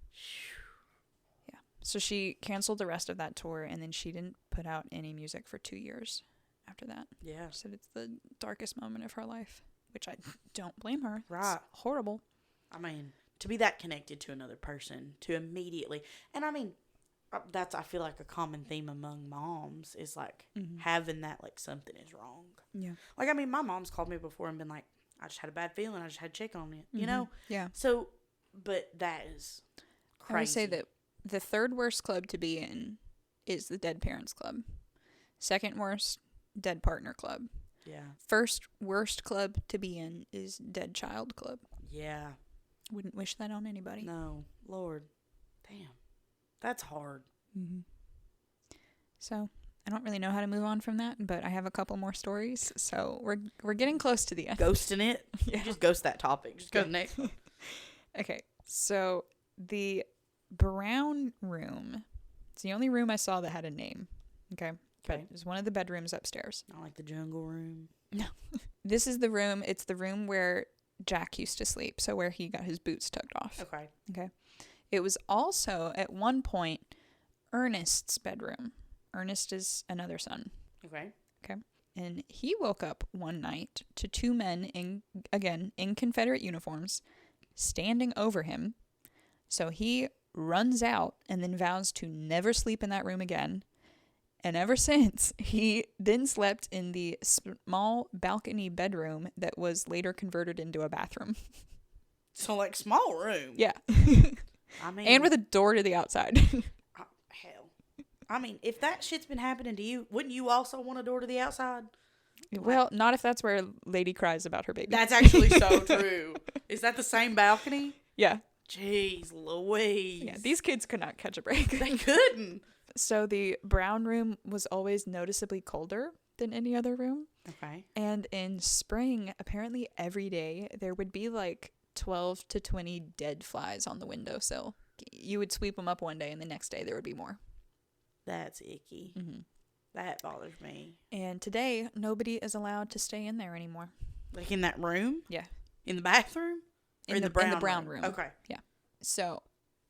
Yeah. So she canceled the rest of that tour, and then she didn't put out any music for 2 years after that. Yeah. She said it's the darkest moment of her life, which I don't blame her. Right. It's horrible. I mean, to be that connected to another person, to immediately, and I mean, that's, I feel like, a common theme among moms is like having that, like, something is wrong. Yeah. Like, I mean, my mom's called me before and been like, I just had a bad feeling. I just had to check on it, you know? Yeah. So, but that is crazy. I would say that the third worst club to be in is the Dead Parents Club. Second worst, Dead Partner Club. Yeah. First worst club to be in is Dead Child Club. Yeah. Wouldn't wish that on anybody. No. Lord. Damn. That's hard. Mm-hmm. So, I don't really know how to move on from that, but I have a couple more stories. So, we're getting close to the end. Ghosting it? Yeah. Just ghost that topic. Just go to the next one. Okay. So, the Brown Room. It's the only room I saw that had a name. Okay. But it was one of the bedrooms upstairs. Not like the jungle room. No. This is the room. It's the room where Jack used to sleep. So where he got his boots tucked off. Okay. Okay. It was also, at one point, Ernest's bedroom. Ernest is another son. Okay. Okay. And he woke up one night to two men in Confederate uniforms standing over him. So he runs out and then vows to never sleep in that room again. And ever since, he then slept in the small balcony bedroom that was later converted into a bathroom. So, like, small room. Yeah. I mean. And with a door to the outside. Hell. I mean, if that shit's been happening to you, wouldn't you also want a door to the outside? Well, not if that's where Lady cries about her baby. That's actually so true. Is that the same balcony? Yeah. Jeez Louise. Yeah, these kids could not catch a break. They couldn't. So the Brown Room was always noticeably colder than any other room. Okay. And in spring, apparently every day, there would be like 12 to 20 dead flies on the windowsill. You would sweep them up one day, and the next day there would be more. That's icky. Mm-hmm. That bothers me. And today, nobody is allowed to stay in there anymore. Like in that room? Yeah. In the bathroom? Or in the brown room. Okay. Yeah. So,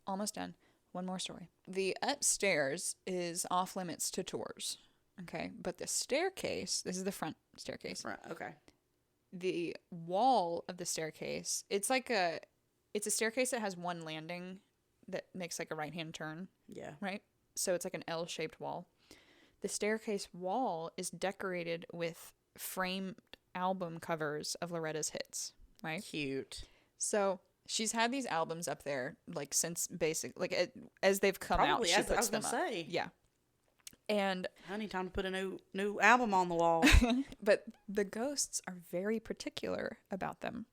almost done. one more story. The upstairs is off limits to tours. Okay. But the staircase, this is the front staircase. Right. Okay. The wall of the staircase, it's a staircase that has one landing that makes like a right-hand turn. Yeah. Right? So it's like an L-shaped wall. The staircase wall is decorated with framed album covers of Loretta's hits, right? Cute. So she's had these albums up there like since as they've come Probably, out, she as I puts was them gonna up. say. Yeah. And Honey, time to put a new album on the wall. but the ghosts are very particular about them.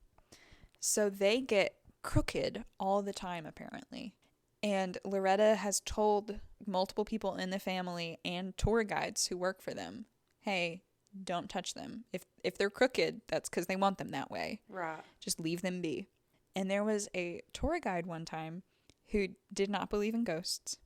So they get crooked all the time, apparently. And Loretta has told multiple people in the family and tour guides who work for them, hey, don't touch them. If they're crooked, that's because they want them that way. Right. Just leave them be. And there was a tour guide one time who did not believe in ghosts.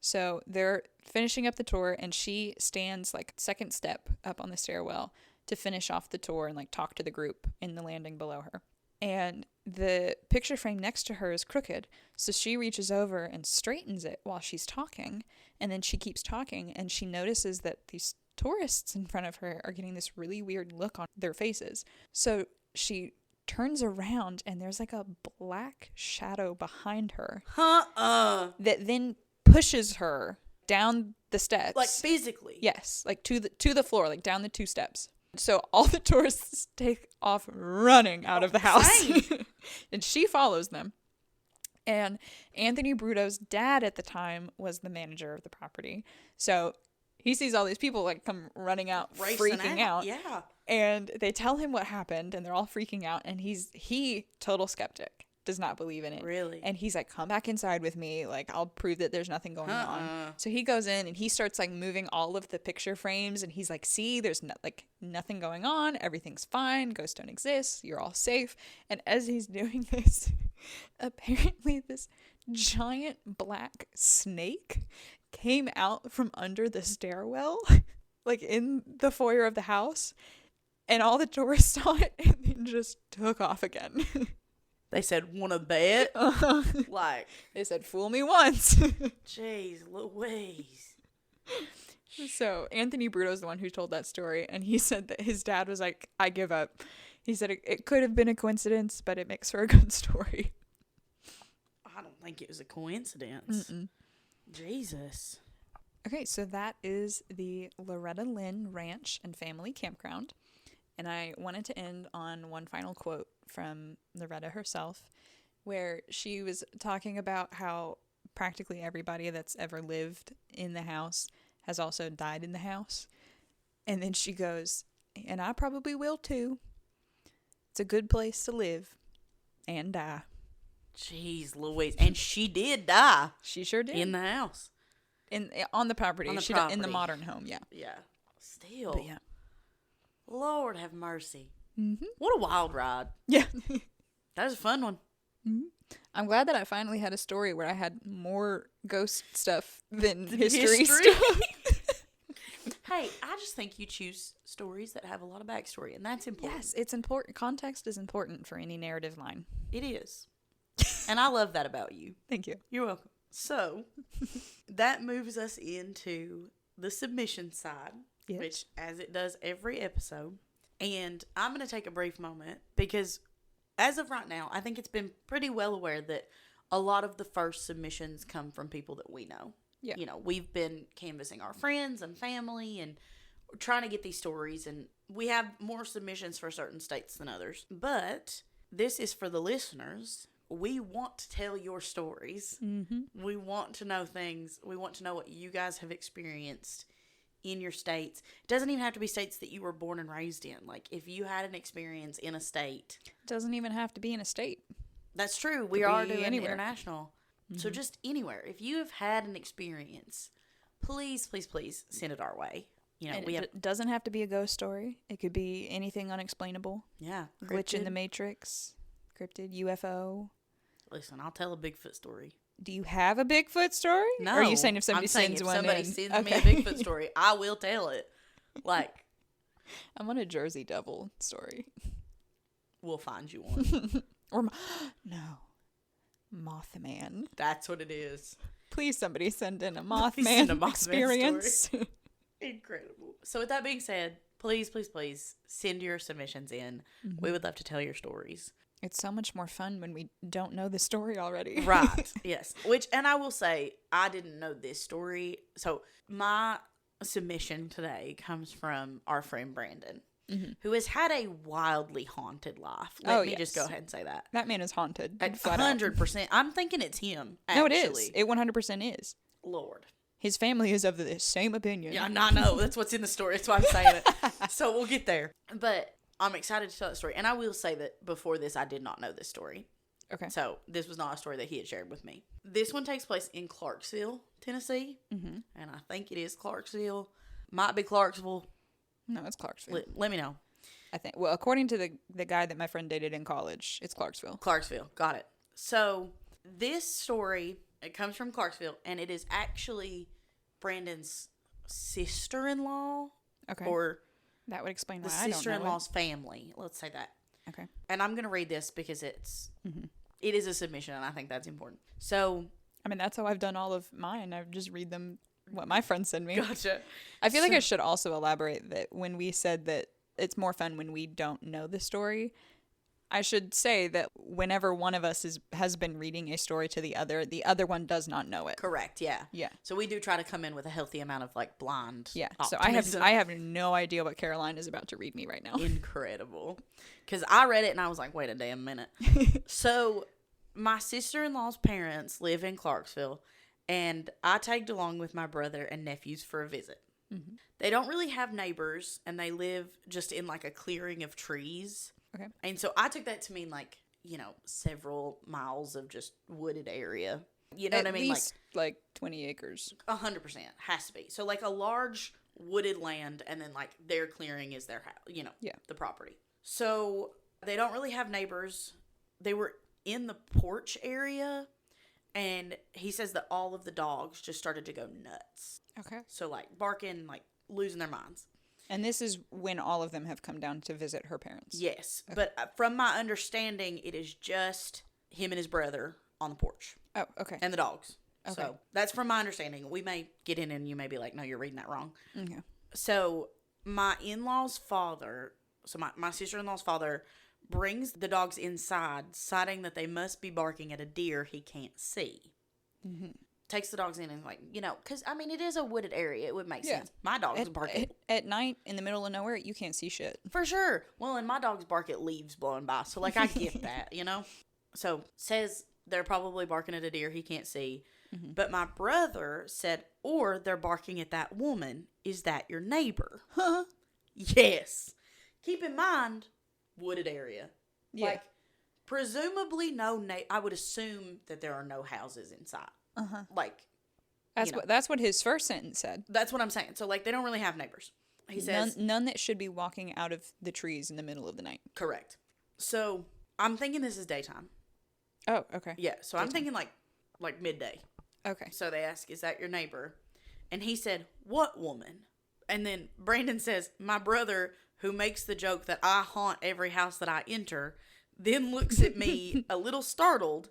So they're finishing up the tour, and she stands like second step up on the stairwell to finish off the tour and like talk to the group in the landing below her. And the picture frame next to her is crooked. So she reaches over and straightens it while she's talking. And then she keeps talking, and she notices that these tourists in front of her are getting this really weird look on their faces. So she turns around, and there's like a black shadow behind her that then pushes her down the steps. Like physically. Yes, like to the floor, like down the 2 steps. So all the tourists take off running out of the house. And she follows them. And Anthony Bruto's dad at the time was the manager of the property. So he sees all these people like come running out, Racing freaking out. Yeah. And they tell him what happened, and they're all freaking out. And he total skeptic, does not believe in it. Really? And he's like, come back inside with me. Like, I'll prove that there's nothing going on. So he goes in, and he starts like moving all of the picture frames. And he's like, see, there's nothing going on. Everything's fine. Ghosts don't exist. You're all safe. And as he's doing this, apparently this giant black snake came out from under the stairwell, like in the foyer of the house. And all the tourists saw it and then just took off again. They said, wanna bet? Like, they said, fool me once. jeez Louise. So Anthony Bruto's the one who told that story, and he said that his dad was like, I give up. He said it could have been a coincidence, but it makes for a good story. I don't think it was a coincidence. Mm-mm. Jesus. Okay, so that is the Loretta Lynn Ranch and Family Campground. And I wanted to end on one final quote from Loretta herself, where she was talking about how practically everybody that's ever lived in the house has also died in the house. And then she goes, and I probably will too. It's a good place to live and die. Jeez Louise. And she did die. She sure did. In the house. On the property. On the she property. In the modern home, yeah. Yeah. Still. But yeah. Lord have mercy. Mm-hmm. What a wild ride. Yeah. That was a fun one. Mm-hmm. I'm glad that I finally had a story where I had more ghost stuff than history stuff. Hey, I just think you choose stories that have a lot of backstory, and that's important. Yes, it's important. Context is important for any narrative line. It is. And I love that about you. Thank you. You're welcome. So, that moves us into the submission side, yes, which, as it does every episode. And I'm going to take a brief moment because, as of right now, I think it's been pretty well aware that a lot of the first submissions come from people that we know. Yeah. You know, we've been canvassing our friends and family and trying to get these stories, and we have more submissions for certain states than others. But this is for the listeners. We want to tell your stories. Mm-hmm. We want to know things. We want to know what you guys have experienced in your states. It doesn't even have to be states that you were born and raised in. Like, if you had an experience in a state. It doesn't even have to be in a state. That's true. We are doing international. Mm-hmm. So just anywhere. If you have had an experience, please, please, please send it our way. You know, it doesn't have to be a ghost story. It could be anything unexplainable. Yeah. Glitch in the Matrix. Cryptid, UFO. Listen, I'll tell a Bigfoot story. Do you have a Bigfoot story? No. Or are you saying if somebody sends one me a Bigfoot story, I will tell it. Like, I'm on a Jersey Devil story. We'll find you one. Or no, Mothman. That's what it is. Please, somebody send in a Please send Mothman a Mothman experience. Incredible. So with that being said, please, please, please send your submissions in. Mm-hmm. We would love to tell your stories. It's so much more fun when we don't know the story already. Right. Yes. And I will say, I didn't know this story. So my submission today comes from our friend Brandon, who has had a wildly haunted life. Let me just go ahead and say that. That man is haunted. At 100%. I'm thinking it's him, actually. No, it is. It 100% is. Lord. His family is of the same opinion. Yeah, I know. That's what's in the story. That's why I'm saying it. So we'll get there. But I'm excited to tell that story. And I will say that before this, I did not know this story. Okay. So this was not a story that he had shared with me. This one takes place in Clarksville, Tennessee. Mm-hmm. And I think it is Clarksville. Might be Clarksville. No, it's Clarksville. Let me know. I think. Well, according to the guy that my friend dated in college, it's Clarksville. Clarksville. Got it. So this story, it comes from Clarksville, and it is actually Brandon's sister-in-law. Okay. Or that would explain why the I don't know sister-in-law's family. Let's say that. Okay. And I'm going to read this because it is a submission, and I think that's important. So, I mean, that's how I've done all of mine. I just read them what my friends send me. Gotcha. I feel like I should also elaborate that when we said that it's more fun when we don't know the story, I should say that whenever one of us has been reading a story to the other one does not know it. Correct. Yeah. Yeah. So we do try to come in with a healthy amount of like blind. Yeah. Optimism. So I have no idea what Caroline is about to read me right now. Incredible. Because I read it and I was like, wait a damn minute. So my sister-in-law's parents live in Clarksville, and I tagged along with my brother and nephews for a visit. Mm-hmm. They don't really have neighbors, and they live just in like a clearing of trees. Okay. And so I took that to mean like, several miles of just wooded area. You know what I mean? At least like 20 acres. 100% has to be. So like a large wooded land, and then like their clearing is their house, the property. So they don't really have neighbors. They were in the porch area, and he says that all of the dogs just started to go nuts. Okay. So like barking, like losing their minds. And this is when all of them have come down to visit her parents. Yes. Okay. But from my understanding, it is just him and his brother on the porch. Oh, okay. And the dogs. Okay. So that's from my understanding. We may get in and you may be like, no, you're reading that wrong. Okay. So my in-law's father, my sister-in-law's father brings the dogs inside, citing that they must be barking at a deer he can't see. Mm-hmm. Takes the dogs in and like, because, I mean, it is a wooded area. It would make sense. My dogs bark at night in the middle of nowhere. You can't see shit. For sure. Well, and my dogs bark at leaves blowing by. So, like, I get that, So, says they're probably barking at a deer he can't see. Mm-hmm. But my brother said, or they're barking at that woman. Is that your neighbor? Huh? Yes. Keep in mind, wooded area. Yeah. Like, presumably I would assume that there are no houses inside. Uh-huh. Like, that's what his first sentence said. That's what I'm saying. So, like, they don't really have neighbors. He says none that should be walking out of the trees in the middle of the night. Correct. So, I'm thinking this is daytime. Oh, okay. Yeah. So daytime. I'm thinking like midday. Okay. So they ask, "Is that your neighbor?" And he said, "What woman?" And then Brandon says, "My brother, who makes the joke that I haunt every house that I enter, then looks at me a little startled.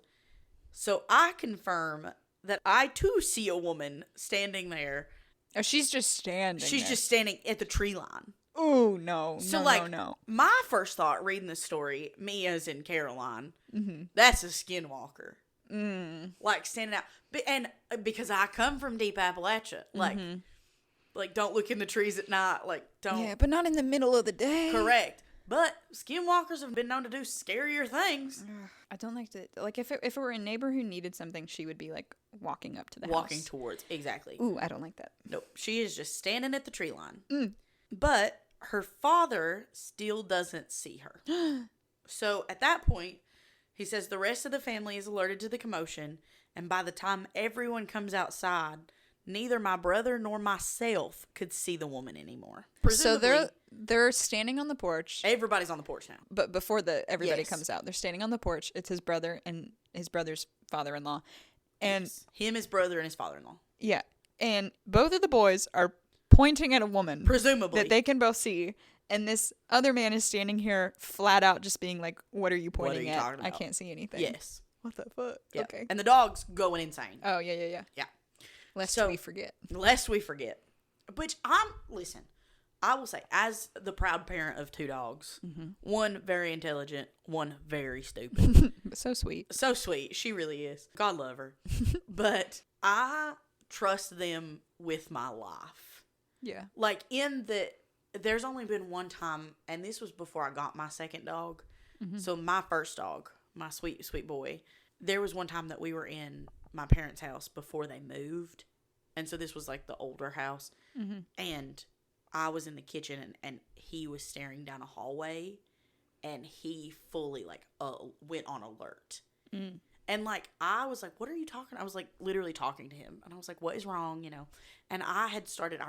So I confirm that I too see a woman standing there." Oh, she's just standing. She's just standing at the tree line. Oh, no. So, no. My first thought reading the story, me as in Caroline, that's a skinwalker. Like, standing out. And because I come from deep Appalachia. Like, don't look in the trees at night. Like, don't. Yeah, but not in the middle of the day. Correct. But skinwalkers have been known to do scarier things. I don't like to. Like, if it were a neighbor who needed something, she would be, like, walking up to the house. Walking towards. Exactly. Ooh, I don't like that. Nope. She is just standing at the tree line. But her father still doesn't see her. So at that point, he says the rest of the family is alerted to the commotion. And by the time everyone comes outside, neither my brother nor myself could see the woman anymore. Presumably, so they're standing on the porch. Everybody's on the porch now. But before everybody comes out, they're standing on the porch. It's his brother and his brother's father-in-law. And him, his brother, and his father-in-law. Yeah. And both of the boys are pointing at a woman. Presumably. That they can both see. And this other man is standing here flat out just being like, what are you pointing at? I can't see anything. Yes. What the fuck? Yeah. Okay. And the dog's going insane. Oh, yeah. Yeah. Lest So- we forget. Lest we forget. Which listen, I will say, as the proud parent of 2 dogs, one very intelligent, one very stupid. But so sweet. So sweet. She really is. God love her. But I trust them with my life. Yeah. Like, there's only been one time, and this was before I got my second dog. So my first dog, my sweet, sweet boy, there was one time that we were in my parents' house before they moved. And so this was like the older house. And I was in the kitchen and he was staring down a hallway and he fully like went on alert. And like, I was like, what are you talking? I was like literally talking to him and I was like, what is wrong? You know? And I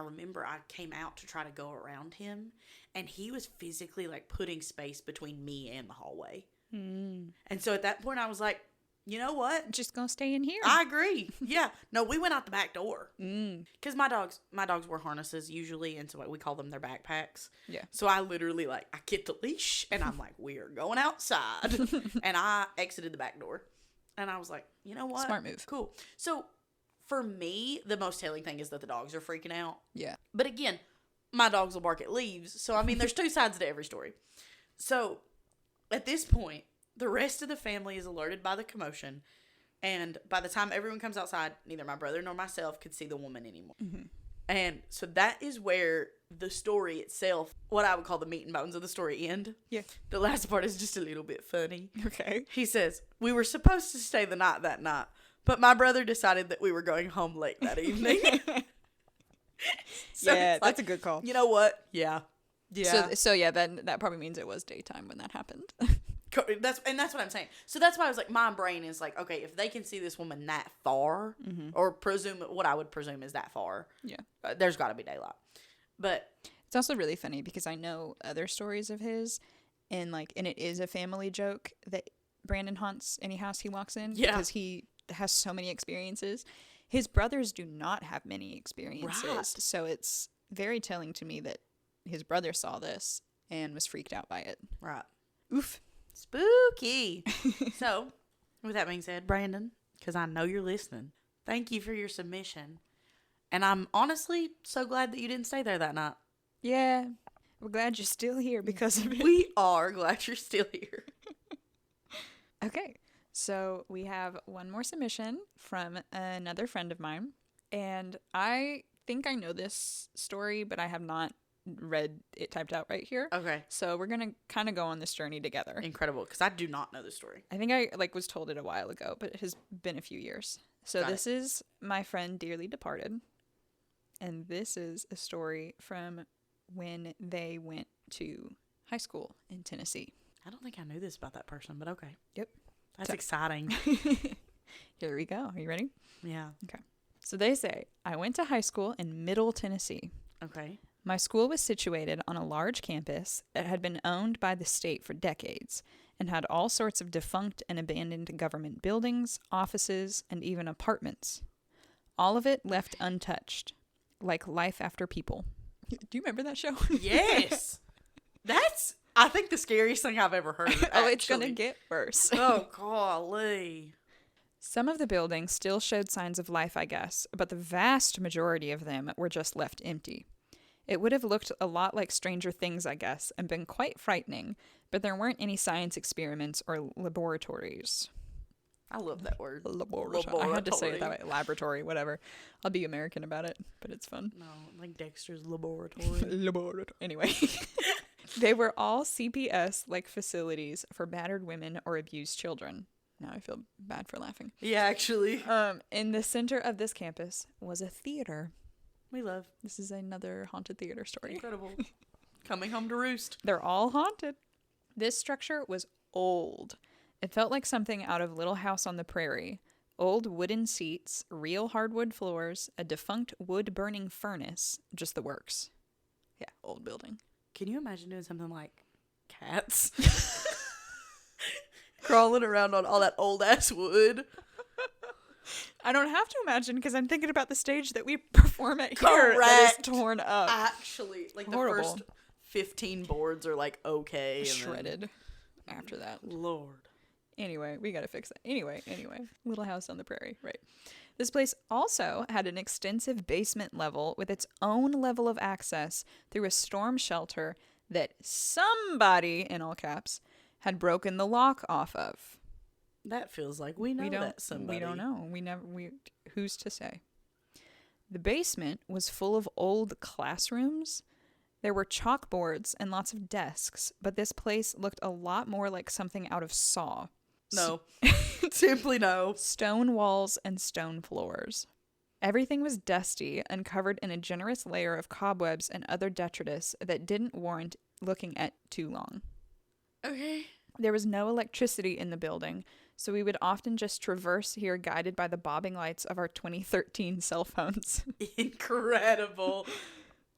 remember I came out to try to go around him and he was physically like putting space between me and the hallway. And so at that point I was like, you know what? Just gonna stay in here. I agree. Yeah. No, we went out the back door. Because my dogs wear harnesses usually, and so we call them their backpacks. Yeah. So I literally I get the leash, and I'm like, we are going outside, and I exited the back door, and I was like, you know what? Smart move. Cool. So for me, the most telling thing is that the dogs are freaking out. Yeah. But again, my dogs will bark at leaves, so I mean, there's 2 sides to every story. So at this point, the rest of the family is alerted by the commotion, and by the time everyone comes outside, neither my brother nor myself could see the woman anymore. And so that is where the story itself, what I would call the meat and bones of the story, end. Yeah. The last part is just a little bit funny. Okay. He says, we were supposed to stay the night that night, but my brother decided that we were going home late that evening. So yeah, it's that's like, a good call. you know what? Yeah. Yeah. So yeah, that probably means it was daytime when that happened. That's what I'm saying. So that's why I was like, my brain is like, okay, if they can see this woman that far, or what I would presume is that far, Yeah. There's got to be daylight. But It's also really funny because I know other stories of his, and it is a family joke that Brandon haunts any house he walks in because he has so many experiences. His brothers do not have many experiences, Right. so it's very telling to me that his brother saw this and was freaked out by it. right, Oof. spooky. So, with that being said, Brandon, because I know you're listening, thank you for your submission, and I'm honestly so glad that you didn't stay there that night. Yeah, we're glad you're still here because of it. We are glad you're still here. Okay, so we have one more submission from another friend of mine, and I think I know this story, but I have not read it typed out right here. Okay, So we're gonna kind of go on this journey together. incredible, because I do not know this story. I think I was told it a while ago, but it has been a few years. So Got this is my friend dearly departed, and this is a story from when they went to high school in Tennessee. I don't think I knew this about that person, but okay. Yep. That's So- exciting. Here we go. Are you ready? Yeah. So they say, I went to high school in Middle Tennessee. Okay. My school was situated on a large campus that had been owned by the state for decades and had all sorts of defunct and abandoned government buildings, offices, and even apartments. All of it left untouched, like Life After People. Do you remember that show? Yes. That's, I think, the scariest thing I've ever heard. Oh, it's actually. going to get worse. Oh, golly. Some of the buildings still showed signs of life, I guess, but the vast majority of them were just left empty. It would have looked a lot like Stranger Things, I guess, and been quite frightening, but there weren't any science experiments or laboratories. I love that word. I had to say it that way. Laboratory, whatever. I'll be American about it, but it's fun. No, like Dexter's Laboratory. Laboratory. Anyway. They were all CPS-like facilities for battered women or abused children. Now I feel bad for laughing. Yeah, actually. In the center of this campus was a theater. We love. This is another haunted theater story. Incredible. Coming home to roost. They're all haunted. This structure was old. It felt like something out of Little House on the Prairie. Old wooden seats, real hardwood floors, a defunct wood-burning furnace, just the works. Yeah, old building. Can you imagine doing something like cats? Crawling around on all that old-ass wood. I don't have to imagine because I'm thinking about the stage that we perform at here that is torn up. Actually, like Horrible. the first 15 boards are like okay. And Shredded after that. Lord. Anyway, we gotta fix that. Anyway. Little House on the Prairie, right. This place also had an extensive basement level with its own level of access through a storm shelter that somebody, in all caps, had broken the lock off of. That feels like we know that somebody. We don't know. Who's to say? The basement was full of old classrooms. There were chalkboards and lots of desks, but this place looked a lot more like something out of Saw. No. Simply no. Stone walls and stone floors. Everything was dusty and covered in a generous layer of cobwebs and other detritus that didn't warrant looking at too long. Okay. There was no electricity in the building, so we would often just traverse here guided by the bobbing lights of our 2013 cell phones. Incredible.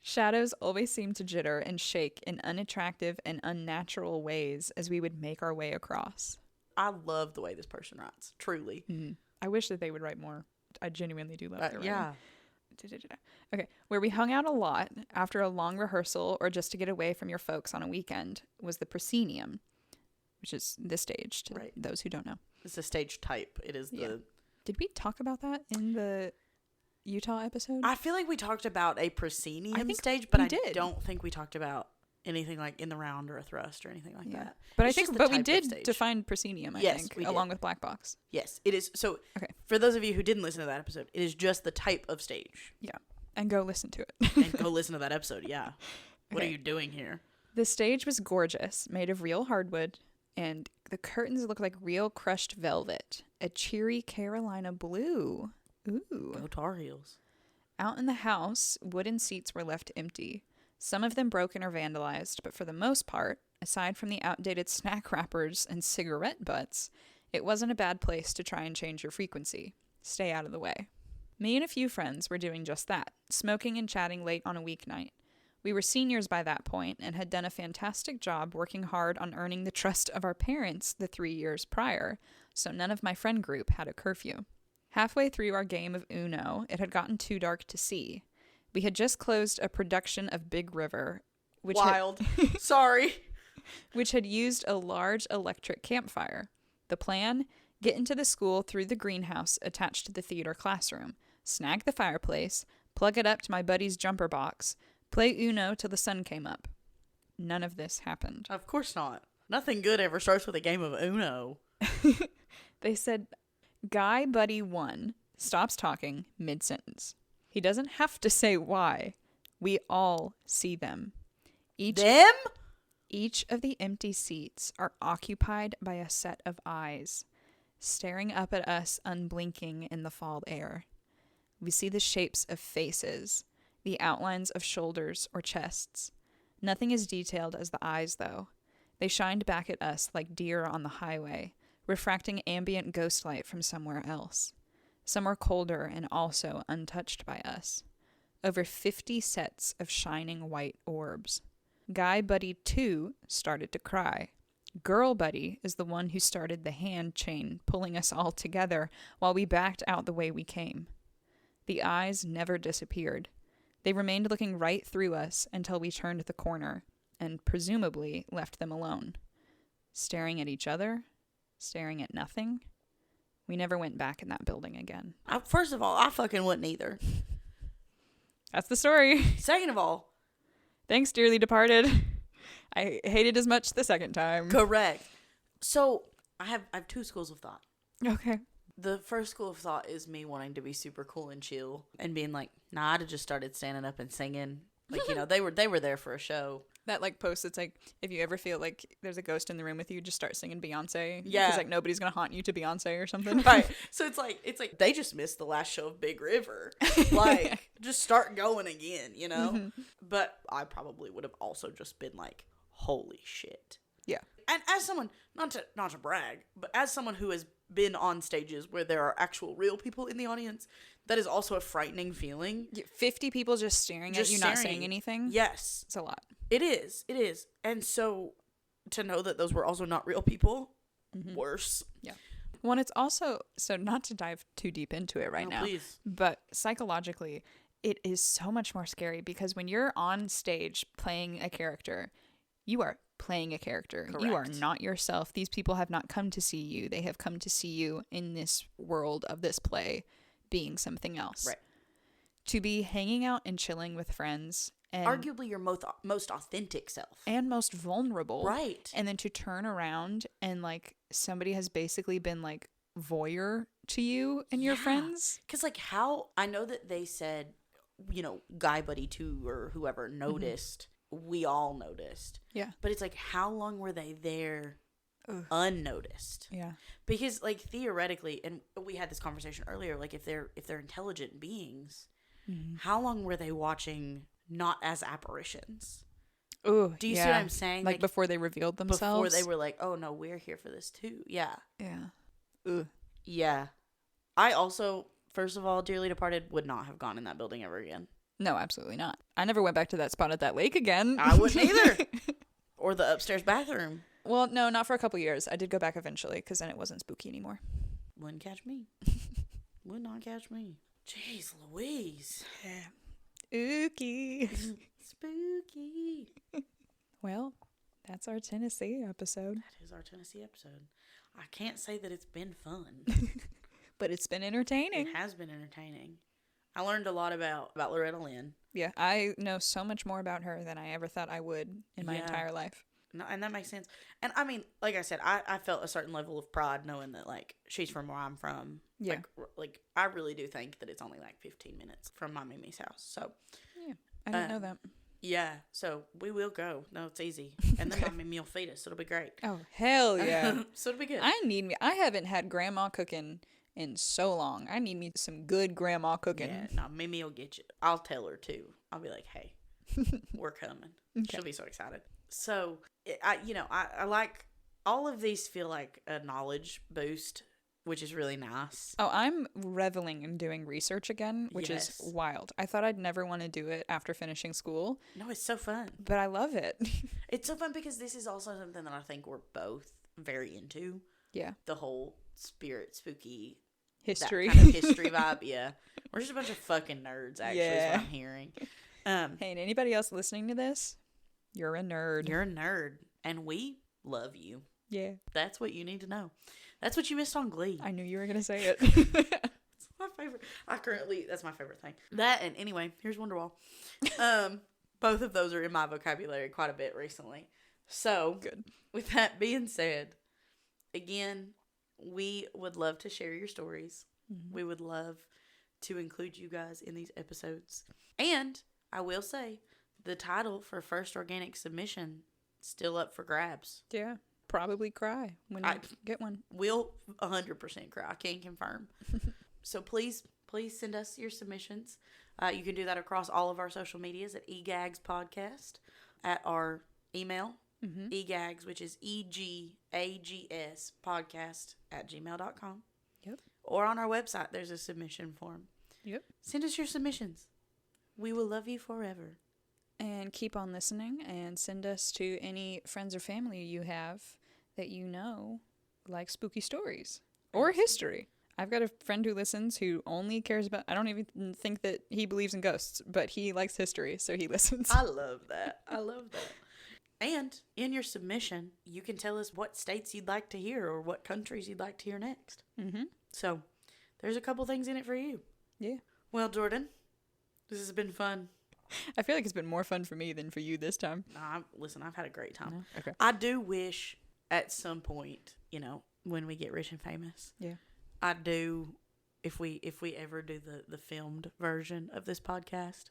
Shadows always seemed to jitter and shake in unattractive and unnatural ways as we would make our way across. I love the way this person writes. Truly. Mm-hmm. I wish that they would write more. I genuinely do love their writing. Yeah. Okay. Where we hung out a lot after a long rehearsal or just to get away from your folks on a weekend was the proscenium, which is the stage to those who don't know. It's a stage type. It is the... Did we talk about that in the Utah episode? I feel like we talked about a proscenium stage, but I don't think we talked about anything like in the round or a thrust or anything like that. But we did define proscenium, I think, along with black box. Yes, it is. So for those of you who didn't listen to that episode, it is just the type of stage. Yeah. And go listen to it. And go listen to that episode, yeah. What are you doing here? The stage was gorgeous, made of real hardwood, and the curtains looked like real crushed velvet. A cheery Carolina blue. Ooh. Go Tar Heels. Out in the house, wooden seats were left empty. Some of them broken or vandalized, but for the most part, aside from the outdated snack wrappers and cigarette butts, it wasn't a bad place to try and change your frequency. Stay out of the way. Me and a few friends were doing just that, smoking and chatting late on a weeknight. We were seniors by that point and had done a fantastic job working hard on earning the trust of our parents the 3 years prior, so none of my friend group had a curfew. Halfway through our game of Uno, it had gotten too dark to see. We had just closed a production of Big River, which which had used a large electric campfire. The plan? Get into the school through the greenhouse attached to the theater classroom, snag the fireplace, plug it up to my buddy's jumper box, play Uno till the sun came up. None of this happened. Of course not. Nothing good ever starts with a game of Uno. They said, Guy Buddy 1 stops talking mid-sentence. He doesn't have to say why. We all see them. Each of the empty seats are occupied by a set of eyes, staring up at us unblinking in the fall air. We see the shapes of faces, the outlines of shoulders or chests. Nothing as detailed as the eyes, though. They shined back at us like deer on the highway, refracting ambient ghost light from somewhere else. Some were colder and also untouched by us. Over 50 sets of shining white orbs. Guy Buddy 2 started to cry. Girl Buddy is the one who started the hand chain pulling us all together while we backed out the way we came. The eyes never disappeared. They remained looking right through us until we turned the corner and presumably left them alone. Staring at each other, staring at nothing. We never went back in that building again. First of all, I fucking wouldn't either. That's the story. Second of all, thanks, dearly departed. I hated as much the second time. Correct. So I have two schools of thought. Okay. The first school of thought is me wanting to be super cool and chill and being like, nah, I'd have just started standing up and singing. Like, you know, they were there for a show. That like post that's like, if you ever feel like there's a ghost in the room with you, just start singing Beyonce. Yeah. Because like nobody's gonna haunt you to Beyonce or something. Right. So it's like they just missed the last show of Big River. Like, just start going again, you know? Mm-hmm. But I probably would have also just been like, holy shit. Yeah. And as someone, not to brag, but as someone who has been on stages where there are actual real people in the audience, that is also a frightening feeling. 50 people just staring at you, not saying anything? Yes. It's a lot. It is. And so to know that those were also not real people, worse. Yeah. Well, and it's also, so not to dive too deep into it now, please. But psychologically, it is so much more scary because when you're on stage playing a character, you are playing a character. You are Correct. not yourself. These people have not come to see you. They have come to see you in this world of this play being something else. Right. To be hanging out and chilling with friends and Arguably your most authentic self. and most vulnerable. Right. And then to turn around and like somebody has basically been like voyeur to you and your friends. Because like how, I know that they said, you know, Guy Buddy 2 or whoever noticed, we all noticed. Yeah. But it's like, how long were they there unnoticed? Yeah. Because like theoretically, and we had this conversation earlier, like if they're intelligent beings, how long were they watching not as apparitions? Ooh, Do you see what I'm saying? Like before they revealed themselves? Before they were like, oh no, we're here for this too. Yeah. Yeah. Ooh. Yeah. I also, first of all, Dearly Departed would not have gone in that building ever again. No, absolutely not. I never went back to that spot at that lake again. I wouldn't either. Or the upstairs bathroom. Well, no, not for a couple years. I did go back eventually because then it wasn't spooky anymore. Wouldn't catch me. Would not catch me. Jeez Louise. Spooky. Spooky. Well, that's our Tennessee episode. That is our Tennessee episode. I can't say that it's been fun. But it's been entertaining. It has been entertaining. I learned a lot about Loretta Lynn. Yeah, I know so much more about her than I ever thought I would in my entire life. No, and that makes sense. And I mean, like I said, I felt a certain level of pride knowing that, like, she's from where I'm from. Yeah. Like I really do think that it's only like 15 minutes from my Mimi's house. So, Yeah, I didn't know that. yeah. So we will go. No, it's easy. And then my Mimi will feed us. It'll be great. Oh, hell yeah. So it'll be good. I haven't had grandma cooking in so long. I need me some good grandma cooking. Yeah, no, Mimi will get you. I'll tell her too. I'll be like, hey, we're coming. Okay. She'll be so excited. So, I like, all of these feel like a knowledge boost, which is really nice. Oh, I'm reveling in doing research again, which is wild. I thought I'd never want to do it after finishing school. No, it's so fun. But I love it. It's so fun because this is also something that I think we're both very into. Yeah. The whole spirit, spooky, History. that kind of history vibe. Yeah. We're just a bunch of fucking nerds, actually, is what I'm hearing. Hey, and anybody else listening to this, you're a nerd. You're a nerd. And we love you. Yeah. That's what you need to know. That's what you missed on Glee. I knew you were going to say it. It's my favorite. That's my favorite thing. That, and anyway, here's Wonderwall. Both of those are in my vocabulary quite a bit recently. So, Good. With that being said, again, we would love to share your stories. Mm-hmm. We would love to include you guys in these episodes. And I will say, the title for first organic submission still up for grabs. Yeah. Probably cry when you get one. We'll 100% cry. I can confirm. So please send us your submissions. You can do that across all of our social medias at egags podcast, at our email, egags, which is EGAGS podcast @gmail.com. Yep. Or on our website, there's a submission form. Yep. Send us your submissions. We will love you forever. And keep on listening and send us to any friends or family you have that you know like spooky stories or history. I've got a friend who listens who only cares about, I don't even think that he believes in ghosts, but he likes history, so he listens. I love that. And in your submission, you can tell us what states you'd like to hear or what countries you'd like to hear next. Mm-hmm. So there's a couple things in it for you. Yeah. Well, Jordan, this has been fun. I feel like it's been more fun for me than for you this time. Listen, I've had a great time. No? Okay. I do wish at some point, when we get rich and famous, I do, if we ever do the filmed version of this podcast,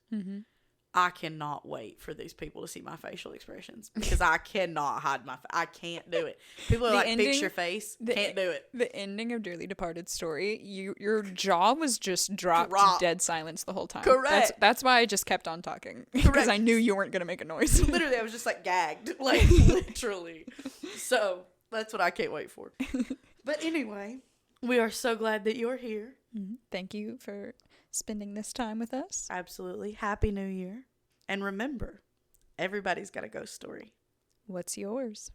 I cannot wait for these people to see my facial expressions because I cannot hide I can't do it. People are like, fix your face. Can't do it. The ending of Dearly Departed story, your jaw was just dropped dead silence the whole time. Correct. That's why I just kept on talking. Because I knew you weren't going to make a noise. Literally, I was just like gagged. Like, literally. So, that's what I can't wait for. But anyway, we are so glad that you're here. Mm-hmm. Thank you for spending this time with us. Absolutely. Happy New Year. And remember, everybody's got a ghost story. What's yours?